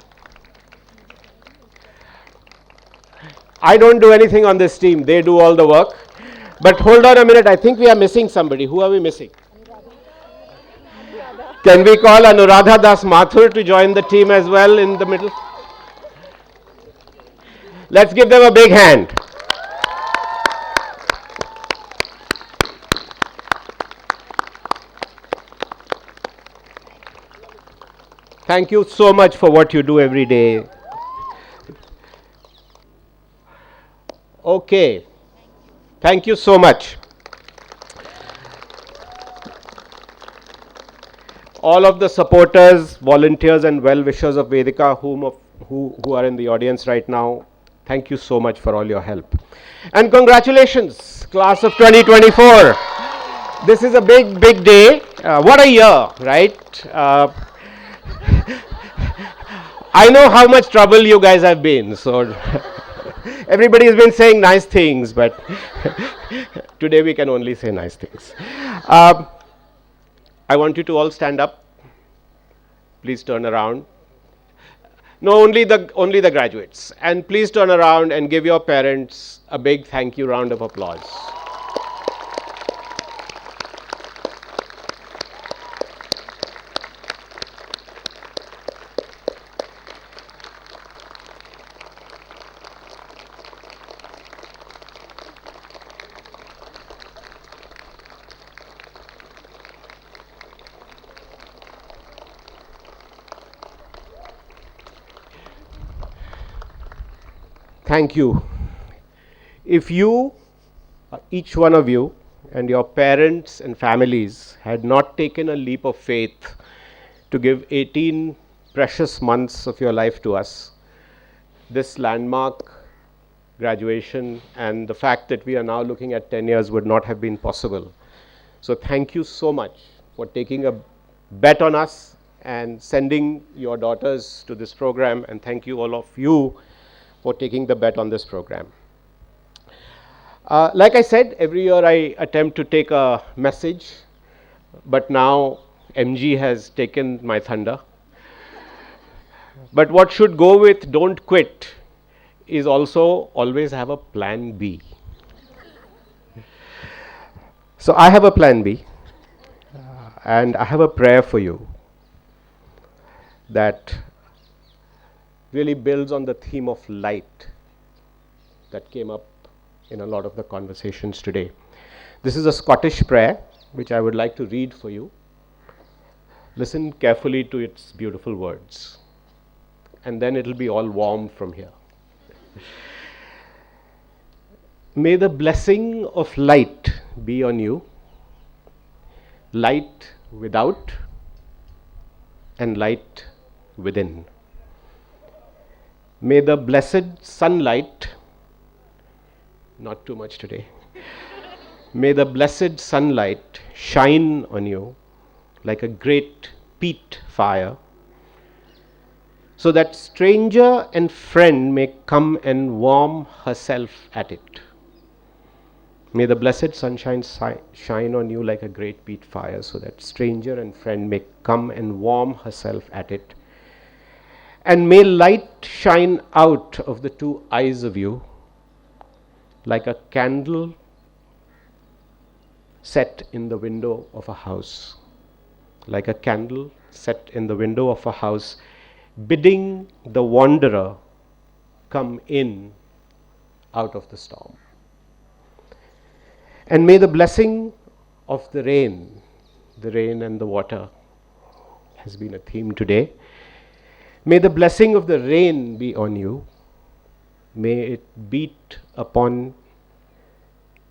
I don't do anything on this team. They do all the work. But hold on a minute. I think we are missing somebody. Who are we missing? Can we call Anuradha Das Mathur to join the team as well in the middle? Let's give them a big hand. Thank you so much for what you do every day. Okay. Thank you so much. All of the supporters, volunteers and well-wishers of Vedica who are in the audience right now, thank you so much for all your help. And congratulations, class of 2024. This is a big, big day. What a year, right? I know how much trouble you guys have been, so everybody has been saying nice things, but today we can only say nice things. I want you to all stand up. Please turn around. No, only the graduates. And please turn around and give your parents a big thank you round of applause. Thank you. If you, each one of you, and your parents and families had not taken a leap of faith to give 18 precious months of your life to us, this landmark graduation and the fact that we are now looking at 10 years would not have been possible. So thank you so much for taking a bet on us and sending your daughters to this program, and thank you all of you for taking the bet on this program. Like I said, every year I attempt to take a message, but now MG has taken my thunder. But what should go with don't quit is also always have a plan B. So I have a plan B, and I have a prayer for you that really builds on the theme of light that came up in a lot of the conversations today. This is a Scottish prayer which I would like to read for you. Listen carefully to its beautiful words, and then it'll be all warm from here. May the blessing of light be on you, light without and light within. May the blessed sunlight, not too much today, may the blessed sunlight shine on you like a great peat fire, so that stranger and friend may come and warm herself at it. May the blessed sunshine shine on you like a great peat fire, so that stranger and friend may come and warm herself at it. And may light shine out of the two eyes of you like a candle set in the window of a house. Like a candle set in the window of a house, bidding the wanderer come in out of the storm. And may the blessing of the rain the rain and the water has been a theme today. May the blessing of the rain be on you. May it beat upon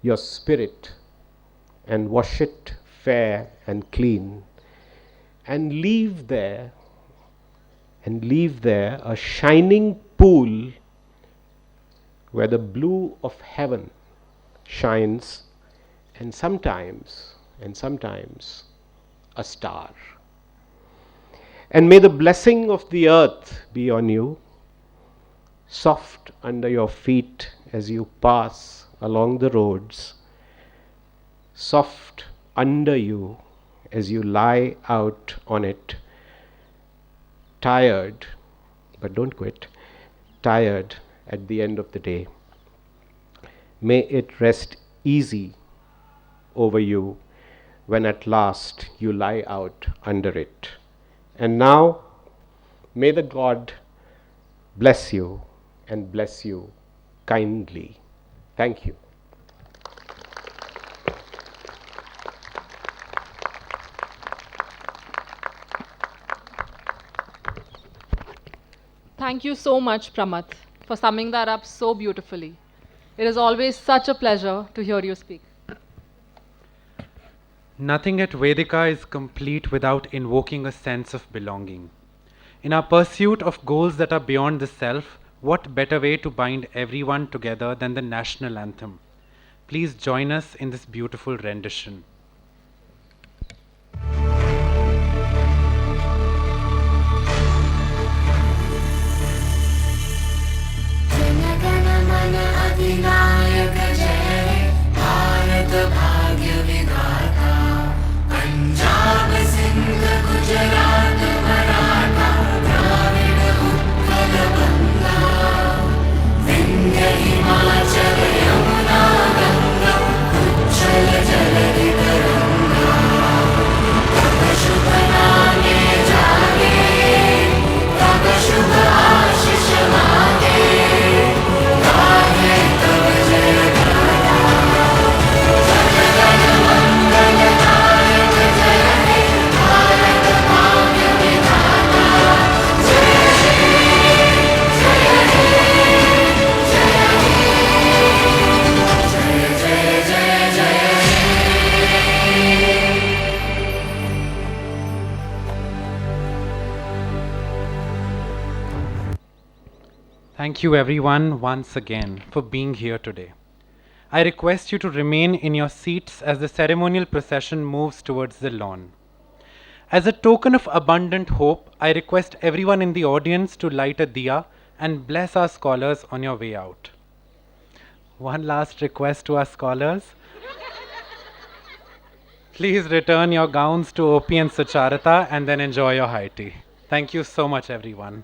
your spirit and wash it fair and clean, and leave there a shining pool where the blue of heaven shines, and sometimes a star. And may the blessing of the earth be on you, soft under your feet as you pass along the roads, soft under you as you lie out on it, tired, but don't quit, tired at the end of the day. May it rest easy over you when at last you lie out under it. And now, may the God bless you and bless you kindly. Thank you. Thank you so much, Pramath, for summing that up so beautifully. It is always such a pleasure to hear you speak. Nothing at Vedica is complete without invoking a sense of belonging. In our pursuit of goals that are beyond the self, what better way to bind everyone together than the national anthem? Please join us in this beautiful rendition. Vinayak जय भारत भाग्य विधाता पंजाब सिंध गुजरात मराठा द्राविड उत्कल बंगा विंध्य हिमाचल यमुना गंगा उच्छल जलधि तरंगा तब शुभ नामे जागे तब शुभ आशीष मांगे Thank you everyone once again for being here today. I request you to remain in your seats as the ceremonial procession moves towards the lawn. As a token of abundant hope, I request everyone in the audience to light a diya and bless our scholars on your way out. One last request to our scholars. Please return your gowns to OP and Sucharita and then enjoy your high tea. Thank you so much everyone.